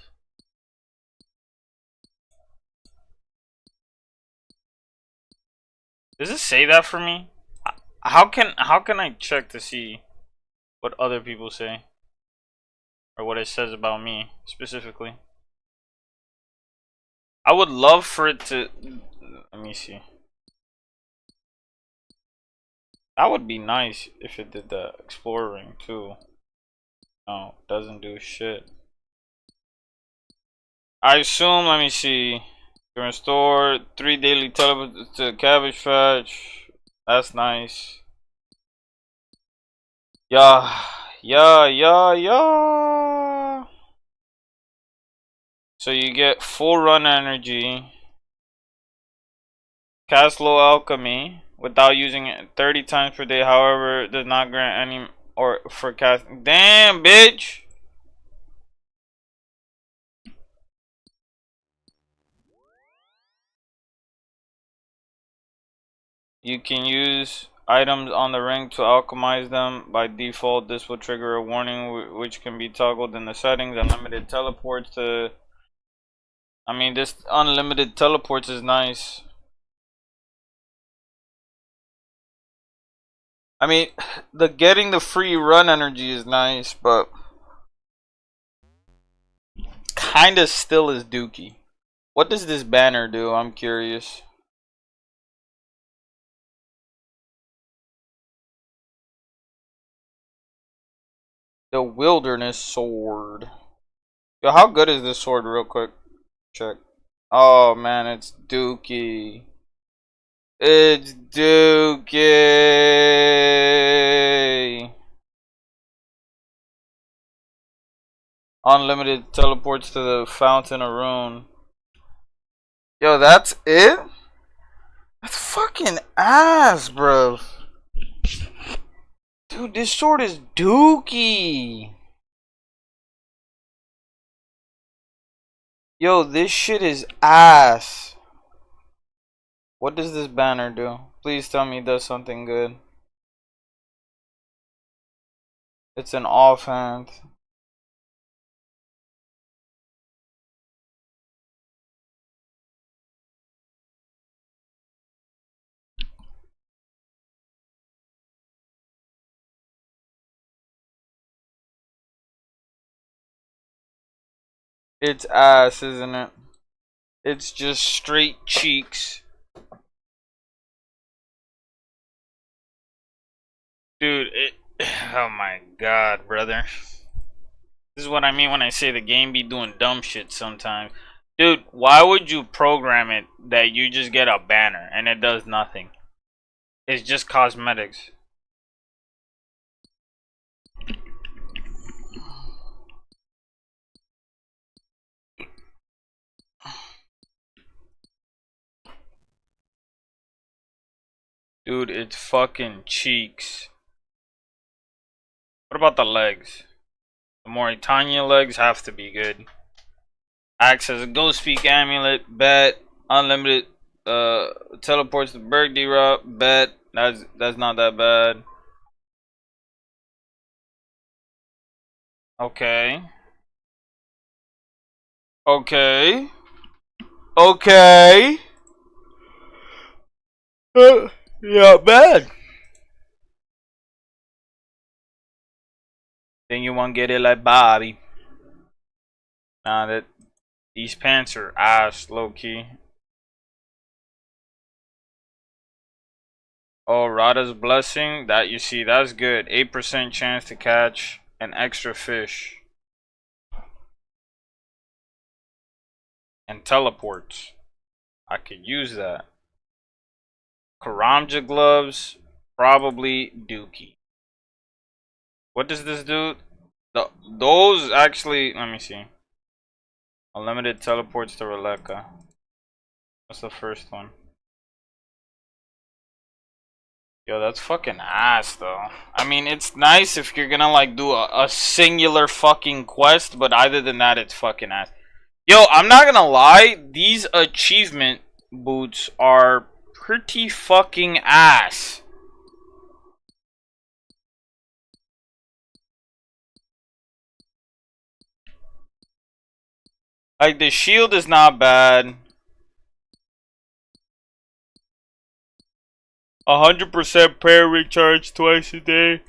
Does it say that for me? How can I check to see what other people say? Or what it says about me specifically? I would love for it to, let me see. That would be nice if it did the Explorer ring too. No, it doesn't do shit. I assume, let me see. You can restore 3 daily teleports to Cabbage Patch. That's nice. Yeah. So you get full run energy. Cast low alchemy without using it 30 times per day. However, it does not grant any or for cast. Damn, bitch. You can use items on the ring to alchemize them. By default, this will trigger a warning which can be toggled in the settings. Unlimited teleports to... I mean, this unlimited teleports is nice. I mean, getting the free run energy is nice, but kinda still is dookie. What does this banner do? I'm curious. The Wilderness Sword. Yo, how good is this sword real quick? Check. Oh man, it's dookie. It's dookie. Unlimited teleports to the Fountain of Ruin. Yo, that's it? That's fucking ass, bro. Dude, this sword is dookie. Yo, this shit is ass. What does this banner do? Please tell me it does something good. It's an offhand. It's ass, isn't it? It's just straight cheeks. Dude, oh my god, brother. This is what I mean when I say the game be doing dumb shit sometimes. Dude, why would you program it that you just get a banner and it does nothing? It's just cosmetics. Dude, it's fucking cheeks. about the legs? The Mauritania legs have to be good. Acts as a Ghost Peak amulet. Bet. Unlimited teleports to Berg D-Rock. Bet. That's not that bad. Okay. Okay. Okay. Yeah, bad. Then you want to get it like Bobby. Nah, that these pants are ass, low key. Oh, Rada's Blessing. That you see, that's good. 8% chance to catch an extra fish. And teleports. I could use that. Karamja gloves. Probably Dookie. What does this do? Those actually, let me see. Unlimited teleports to Recca. What's the first one? Yo, that's fucking ass though. I mean, it's nice if you're gonna like do a singular fucking quest, but other than that, it's fucking ass. Yo, I'm not gonna lie, these achievement boots are pretty fucking ass. Like, the shield is not bad. 100% prayer recharge twice a day.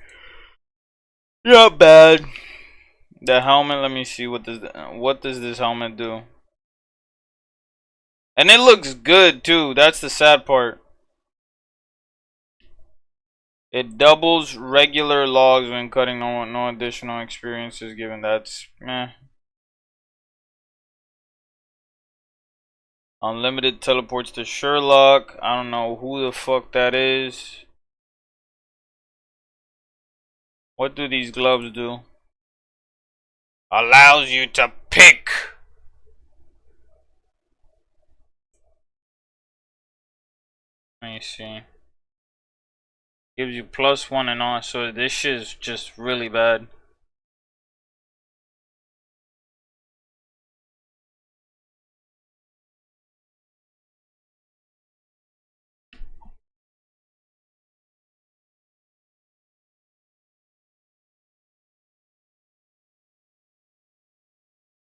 Not bad. The helmet, let me see, what does this helmet do? And it looks good too. That's the sad part. It doubles regular logs when cutting. No additional experience is given. That's meh. Unlimited teleports to Sherlock. I don't know who the fuck that is. What do these gloves do? Allows you to pick. Let me see. Gives you +1 and all. So this shit is just really bad.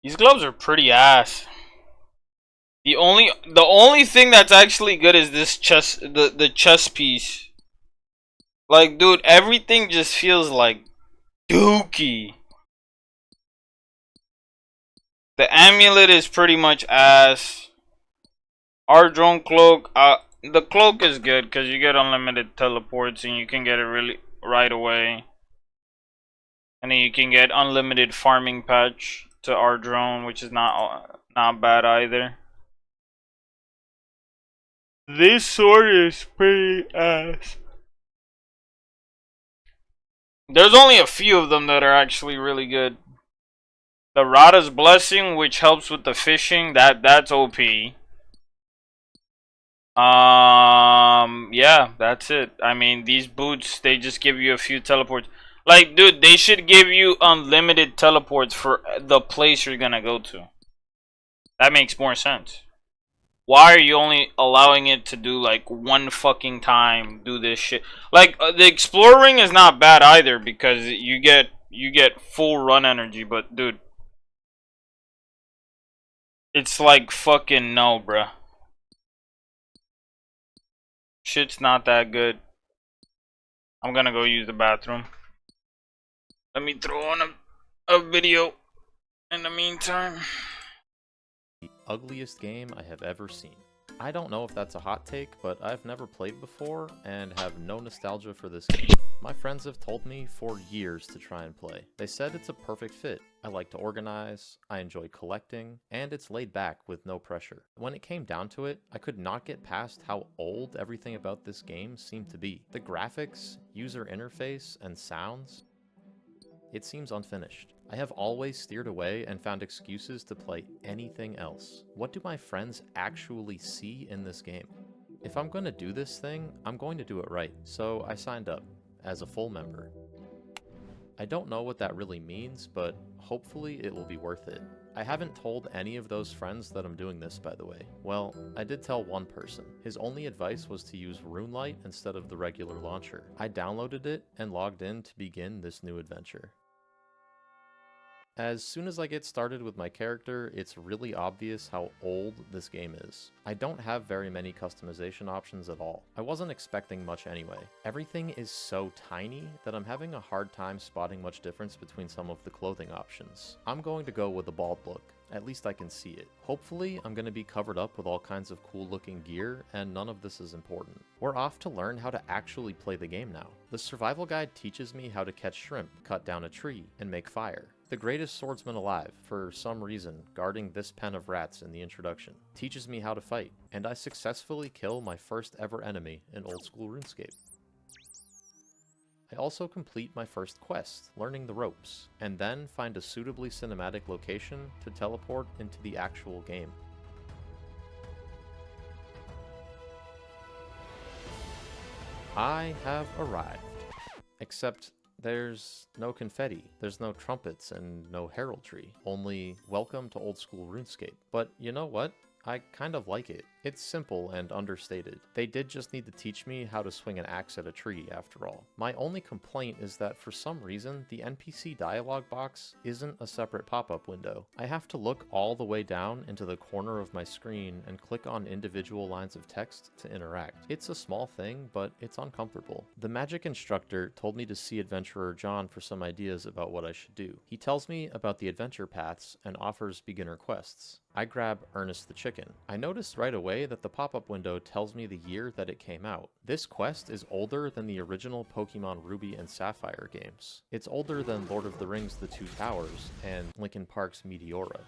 These gloves are pretty ass. The only thing that's actually good is this chest, the chest piece. Like, dude, everything just feels like dookie. The amulet is pretty much ass. Our drone cloak, the cloak is good because you get unlimited teleports and you can get it really right away. And then you can get unlimited farming patch to our drone, which is not bad either. This sword is pretty ass. There's only a few of them that are actually really good. The Rada's Blessing, which helps with the fishing, that's OP. Yeah, that's it. I mean, these boots, they just give you a few teleports. Like, dude, they should give you unlimited teleports for the place you're gonna go to. That makes more sense. Why are you only allowing it to do like one fucking time do this shit? Like, the exploring is not bad either because you get full run energy, but dude, it's like fucking no, bruh. Shit's not that good. I'm gonna go use the bathroom. Let me throw on a video in the meantime. The ugliest game I have ever seen. I don't know if that's a hot take, but I've never played before and have no nostalgia for this game. My friends have told me for years to try and play. They said it's a perfect fit. I like to organize, I enjoy collecting, and it's laid back with no pressure. When it came down to it, I could not get past how old everything about this game seemed to be. The graphics, user interface, and sounds, it seems unfinished. I have always steered away and found excuses to play anything else. What do my friends actually see in this game? If I'm going to do this thing, I'm going to do it right. So I signed up as a full member. I don't know what that really means, but hopefully it will be worth it. I haven't told any of those friends that I'm doing this, by the way. Well, I did tell one person. His only advice was to use RuneLite instead of the regular launcher. I downloaded it and logged in to begin this new adventure. As soon as I get started with my character, it's really obvious how old this game is. I don't have very many customization options at all. I wasn't expecting much anyway. Everything is so tiny that I'm having a hard time spotting much difference between some of the clothing options. I'm going to go with a bald look. At least I can see it. Hopefully, I'm going to be covered up with all kinds of cool looking gear, and none of this is important. We're off to learn how to actually play the game now. The survival guide teaches me how to catch shrimp, cut down a tree, and make fire. The greatest swordsman alive, for some reason, guarding this pen of rats in the introduction, teaches me how to fight, and I successfully kill my first ever enemy in old school RuneScape. I also complete my first quest, learning the ropes, and then find a suitably cinematic location to teleport into the actual game. I have arrived. Except there's no confetti, there's no trumpets, and no heraldry. Only welcome to old school RuneScape. But you know what? I kind of like it. It's simple and understated. They did just need to teach me how to swing an axe at a tree, after all. My only complaint is that for some reason, the NPC dialog box isn't a separate pop-up window. I have to look all the way down into the corner of my screen and click on individual lines of text to interact. It's a small thing, but it's uncomfortable. The magic instructor told me to see Adventurer John for some ideas about what I should do. He tells me about the adventure paths and offers beginner quests. I grab Ernest the Chicken. I noticed right away that the pop-up window tells me the year that it came out. This quest is older than the original Pokemon Ruby and Sapphire games. It's older than Lord of the Rings The Two Towers and Linkin Park's Meteora.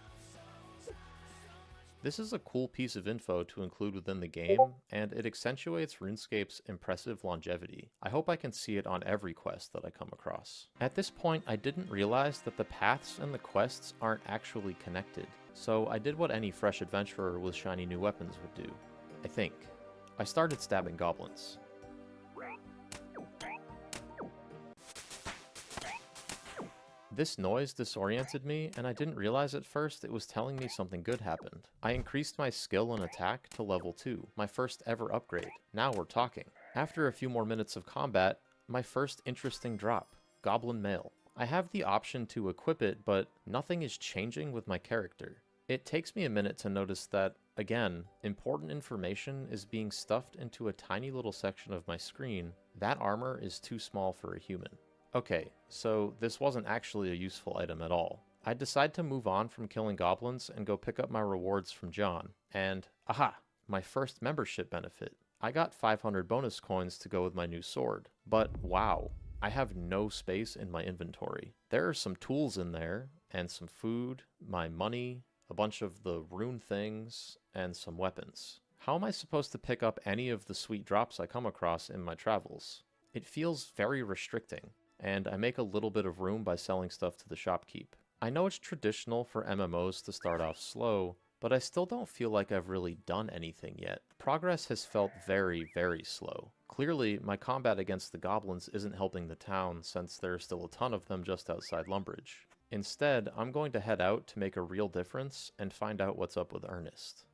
This is a cool piece of info to include within the game, and it accentuates RuneScape's impressive longevity. I hope I can see it on every quest that I come across. At this point, I didn't realize that the paths and the quests aren't actually connected. So I did what any fresh adventurer with shiny new weapons would do. I think. I started stabbing goblins. This noise disoriented me, and I didn't realize at first it was telling me something good happened. I increased my skill and attack to level 2, my first ever upgrade. Now we're talking. After a few more minutes of combat, my first interesting drop, Goblin Mail. I have the option to equip it, but nothing is changing with my character. It takes me a minute to notice that, again, important information is being stuffed into a tiny little section of my screen. That armor is too small for a human. Okay, so this wasn't actually a useful item at all. I decide to move on from killing goblins and go pick up my rewards from John. And, aha! My first membership benefit. I got 500 bonus coins to go with my new sword. But wow, I have no space in my inventory. There are some tools in there, and some food, my money, a bunch of the rune things, and some weapons. How am I supposed to pick up any of the sweet drops I come across in my travels? It feels very restricting, and I make a little bit of room by selling stuff to the shopkeep. I know it's traditional for MMOs to start off slow, but I still don't feel like I've really done anything yet. Progress has felt very, very slow. Clearly, my combat against the goblins isn't helping the town since there are still a ton of them just outside Lumbridge. Instead, I'm going to head out to make a real difference and find out what's up with Ernest.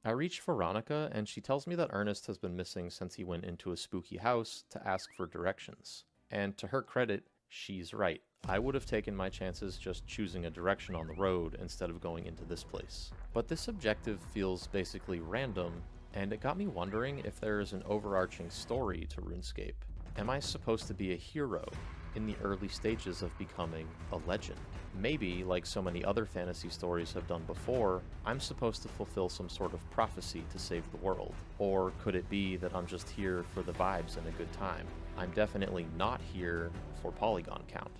I reach Veronica, and she tells me that Ernest has been missing since he went into a spooky house to ask for directions. And to her credit, she's right. I would have taken my chances just choosing a direction on the road instead of going into this place. But this objective feels basically random, and it got me wondering if there is an overarching story to RuneScape. Am I supposed to be a hero in the early stages of becoming a legend? Maybe, like so many other fantasy stories have done before, I'm supposed to fulfill some sort of prophecy to save the world. Or could it be that I'm just here for the vibes and a good time? I'm definitely not here for polygon count.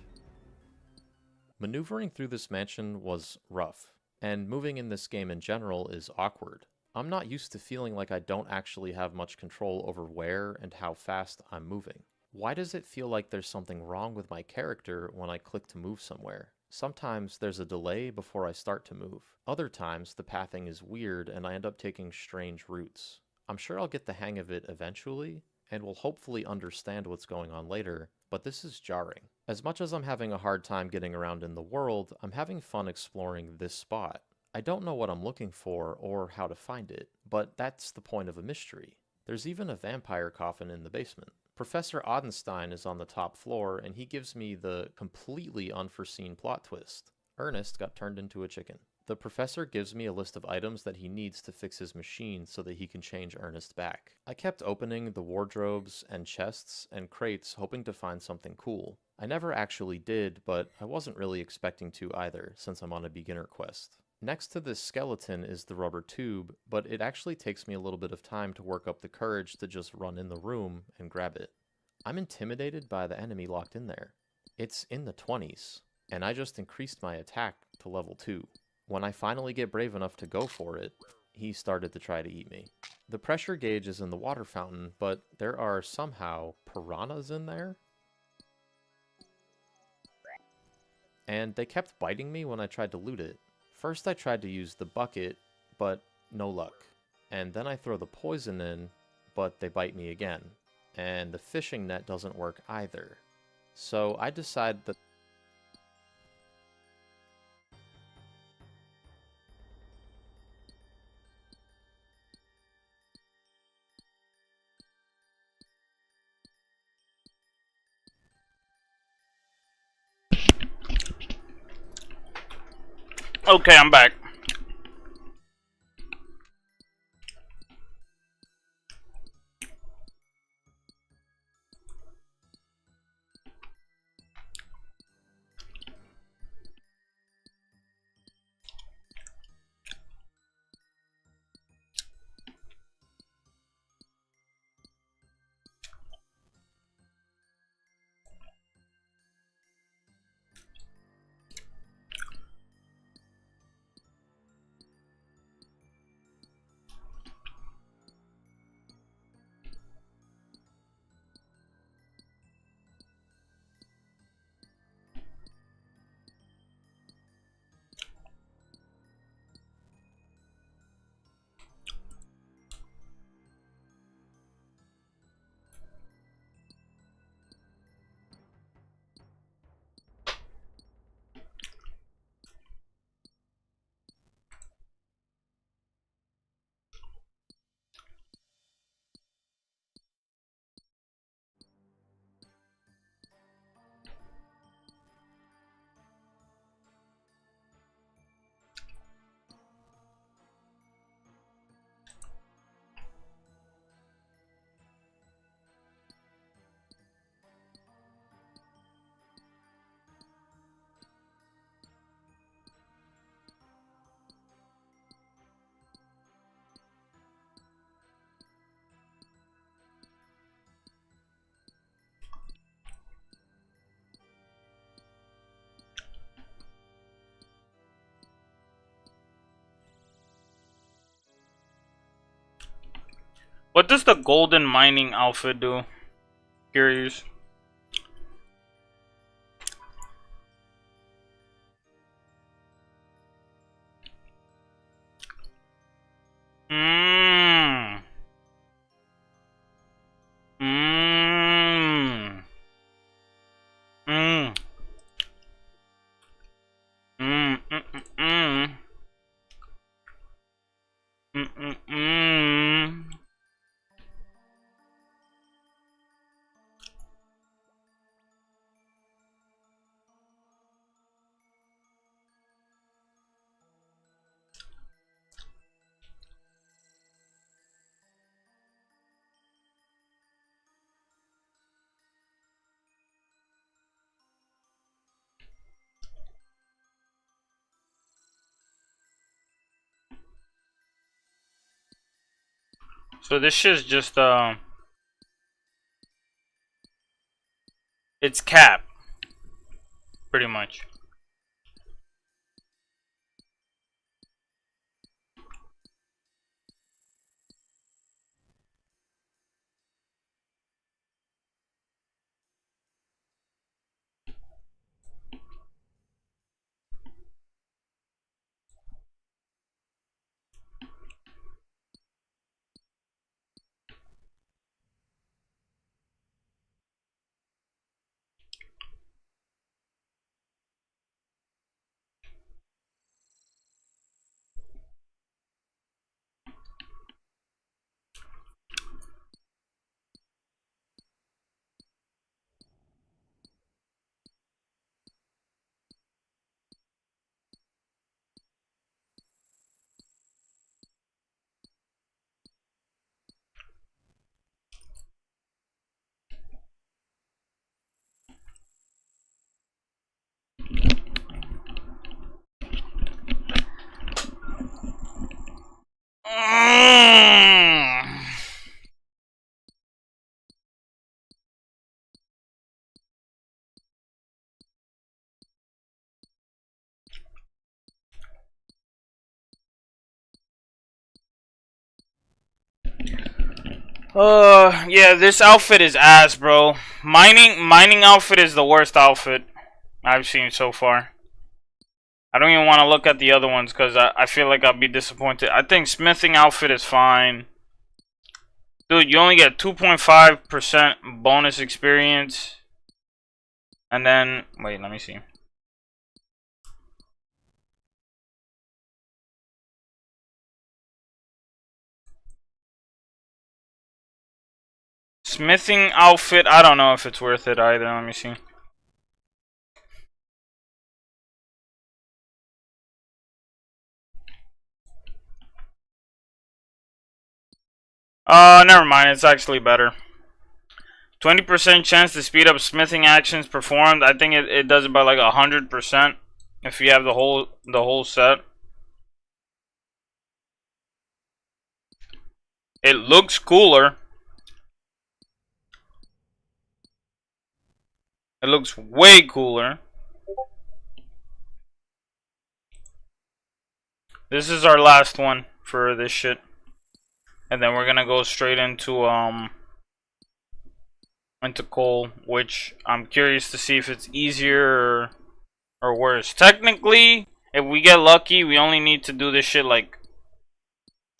Maneuvering through this mansion was rough, and moving in this game in general is awkward. I'm not used to feeling like I don't actually have much control over where and how fast I'm moving. Why does it feel like there's something wrong with my character when I click to move somewhere? Sometimes there's a delay before I start to move. Other times the pathing is weird and I end up taking strange routes. I'm sure I'll get the hang of it eventually, and will hopefully understand what's going on later, but this is jarring. As much as I'm having a hard time getting around in the world, I'm having fun exploring this spot. I don't know what I'm looking for or how to find it, but that's the point of a mystery. There's even a vampire coffin in the basement. Professor Odenstein is on the top floor, and he gives me the completely unforeseen plot twist. Ernest got turned into a chicken. The professor gives me a list of items that he needs to fix his machine so that he can change Ernest back. I kept opening the wardrobes and chests and crates hoping to find something cool. I never actually did, but I wasn't really expecting to either, since I'm on a beginner quest. Next to this skeleton is the rubber tube, but it actually takes me a little bit of time to work up the courage to just run in the room and grab it. I'm intimidated by the enemy locked in there. It's in the 20s, and I just increased my attack to level 2. When I finally get brave enough to go for it, he started to try to eat me. The pressure gauge is in the water fountain, but there are somehow piranhas in there? And they kept biting me when I tried to loot it. First I tried to use the bucket, but no luck. And then I throw the poison in, but they bite me again. And the fishing net doesn't work either. So I decide that Okay, I'm back. What does the golden mining outfit do? Curious. Mmm. Mmm. Mmm. Mmm. Mmm. Mmm. Mmm. So this shit's just it's cap, pretty much. Yeah, this outfit is ass, bro. Mining outfit is the worst outfit I've seen so far. I don't even want to look at the other ones because I feel like I'll be disappointed. I think smithing outfit is fine. Dude, you only get 2.5% bonus experience. And then, wait, let me see. Smithing outfit, I don't know if it's worth it either. Let me see. Never mind. It's actually better. 20% chance to speed up smithing actions performed. I think it does it by like 100% if you have the whole set. It looks cooler. It looks way cooler. This is our last one for this shit. And then we're gonna go straight into coal, which I'm curious to see if it's easier or worse. Technically, if we get lucky, we only need to do this shit like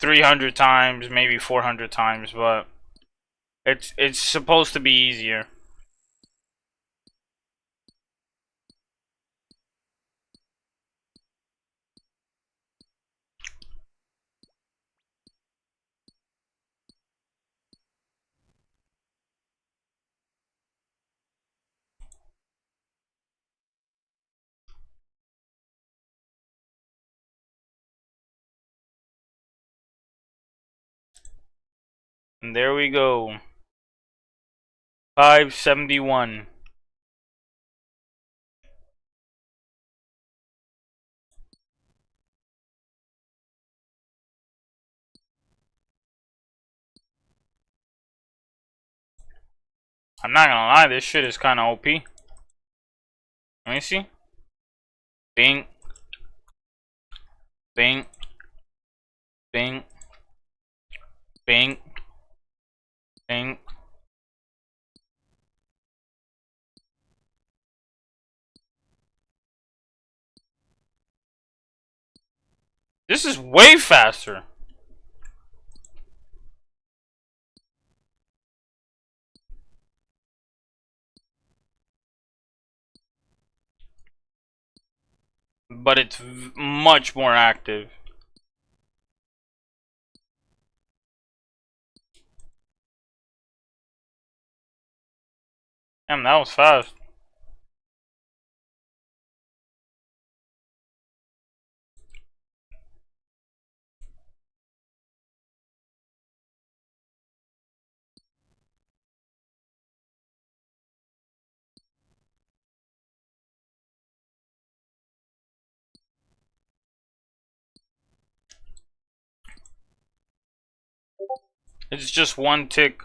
300 times, maybe 400 times, but it's supposed to be easier. And there we go. 571. I'm not gonna lie, this shit is kind of OP. Let me see. Bing. Bing. Bing. Bing. Bing. This is way faster. But it's much more active. Damn, that was fast. It's just one tick.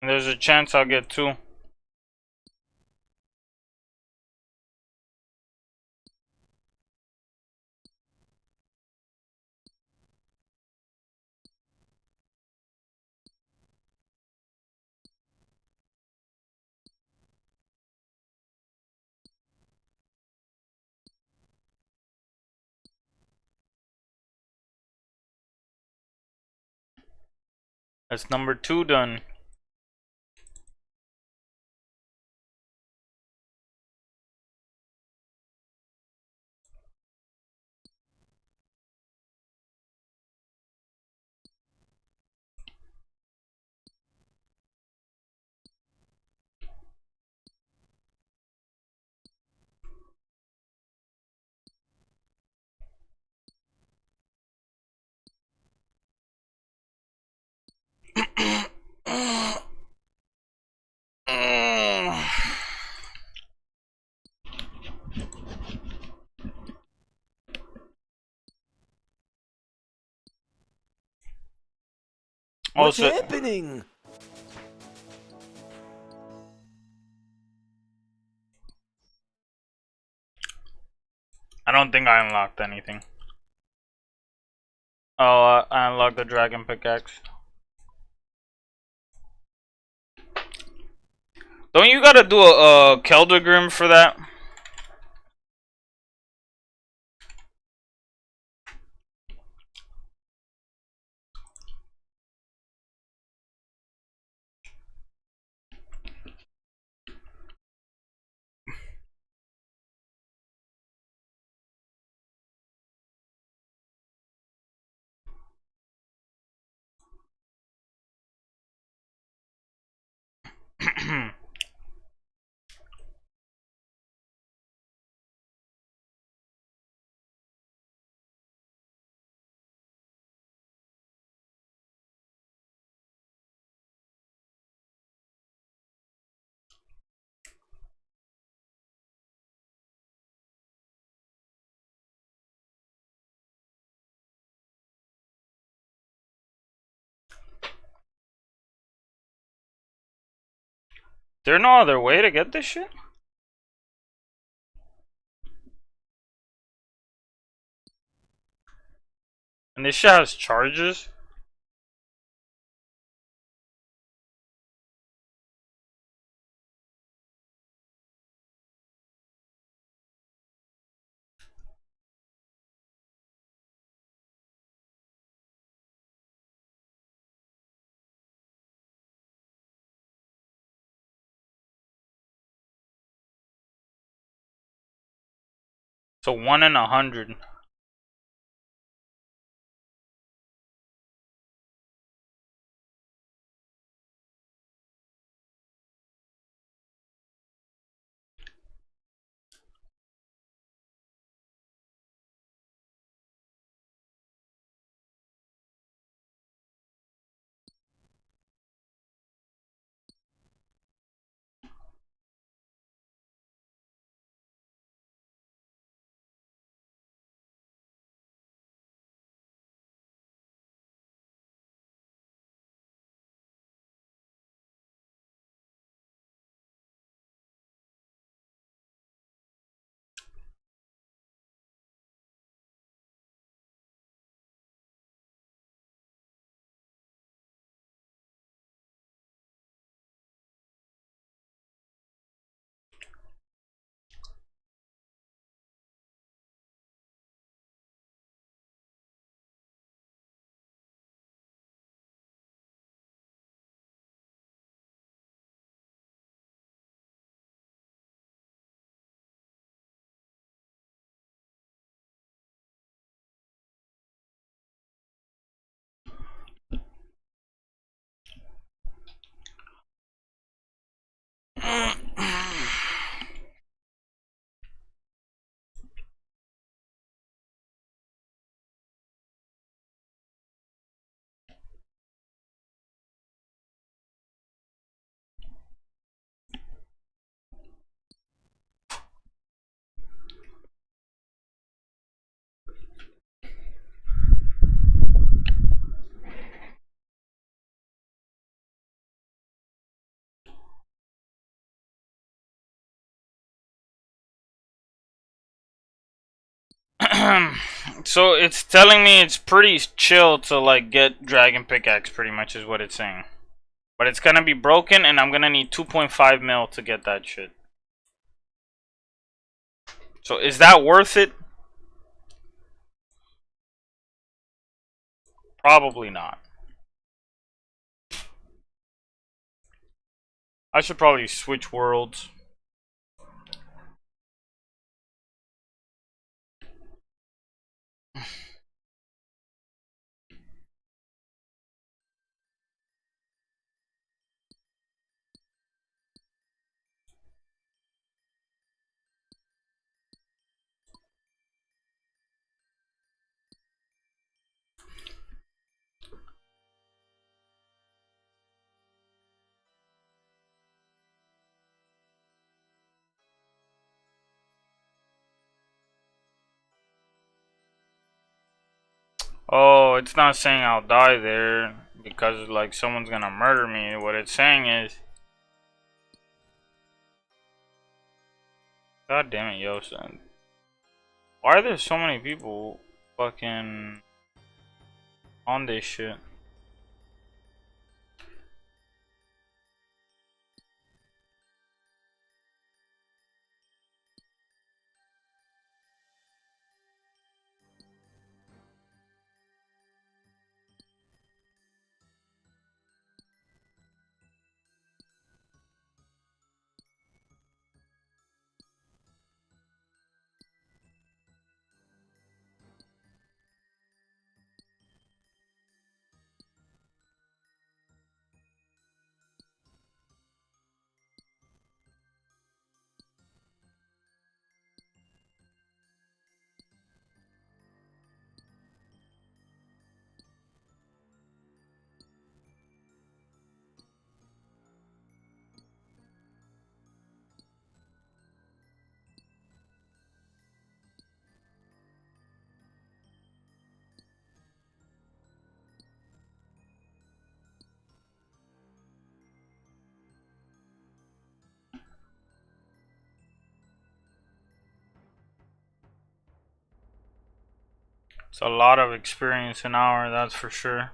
And there's a chance I'll get two. That's number 2 done. What's happening? I don't think I unlocked anything. Oh, I unlocked the dragon pickaxe. Don't you gotta do a Keldagrim for that? There no other way to get this shit? And this shit has charges? So 1 in 100. So it's telling me it's pretty chill to like get dragon pickaxe, pretty much is what it's saying. But it's gonna be broken and I'm gonna need 2.5 mil to get that shit. So is that worth it? Probably not. I should probably switch worlds. Oh, it's not saying I'll die there because like someone's gonna murder me. What it's saying is, God damn it, yo, son. Why are there so many people fucking on this shit? It's a lot of experience an hour, that's for sure.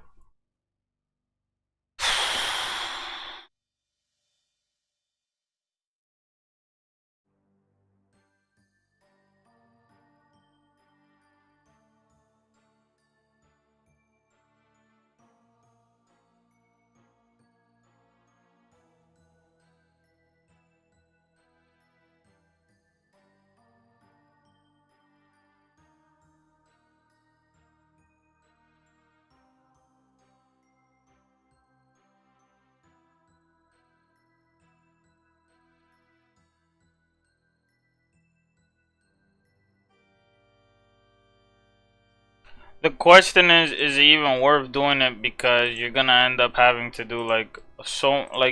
The question is it even worth doing it, because you're gonna end up having to do like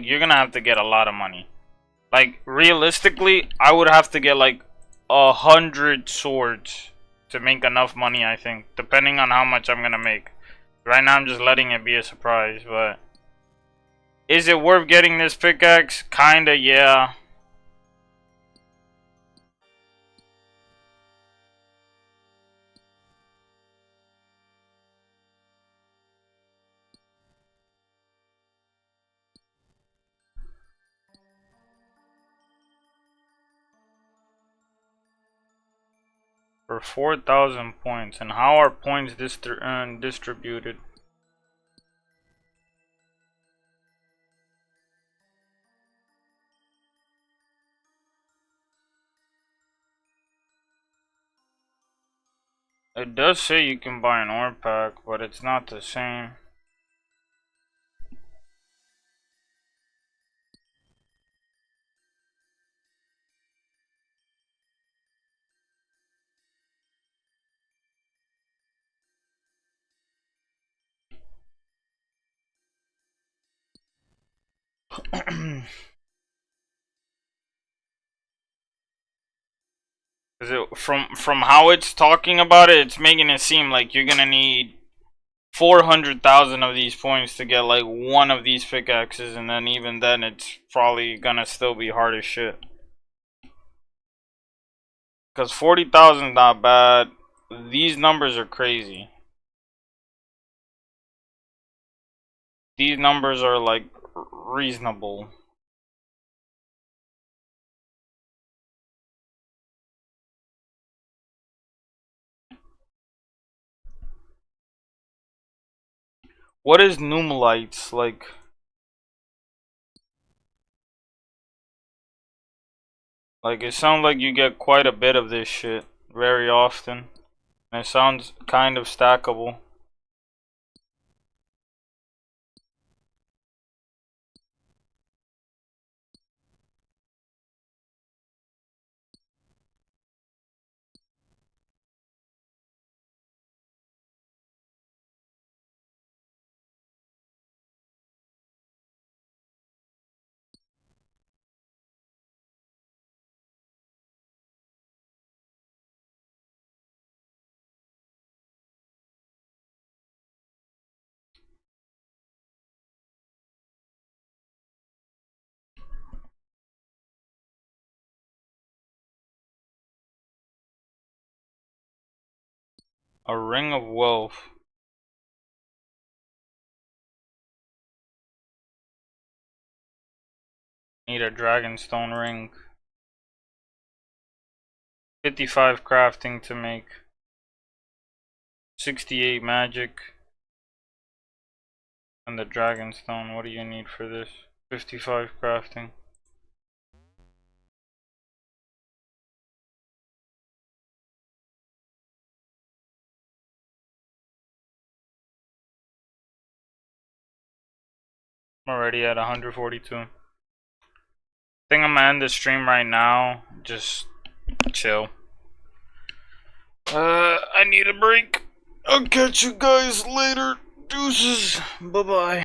you're gonna have to get a lot of money. Like realistically, I would have to get like 100 swords to make enough money, I think, depending on how much I'm gonna make. Right now I'm just letting it be a surprise, but is it worth getting this pickaxe? Kinda, yeah. For 4,000 points. And how are points distributed? It does say you can buy an ore pack, but it's not the same. Is it from how it's talking about it, it's making it seem like you're gonna need 400,000 of these points to get like one of these pickaxes, and then even then it's probably gonna still be hard as shit. Cause 40,000 is not bad. These numbers are crazy. These numbers are like reasonable. What is numelites like? Like, it sounds like you get quite a bit of this shit very often. And it sounds kind of stackable. A ring of wealth. Need a dragonstone ring. 55 crafting to make. 68 magic. And the dragonstone, what do you need for this? 55 crafting. I'm already at 142. I think I'm gonna end the stream right now. Just chill. I need a break. I'll catch you guys later. Deuces. Bye bye.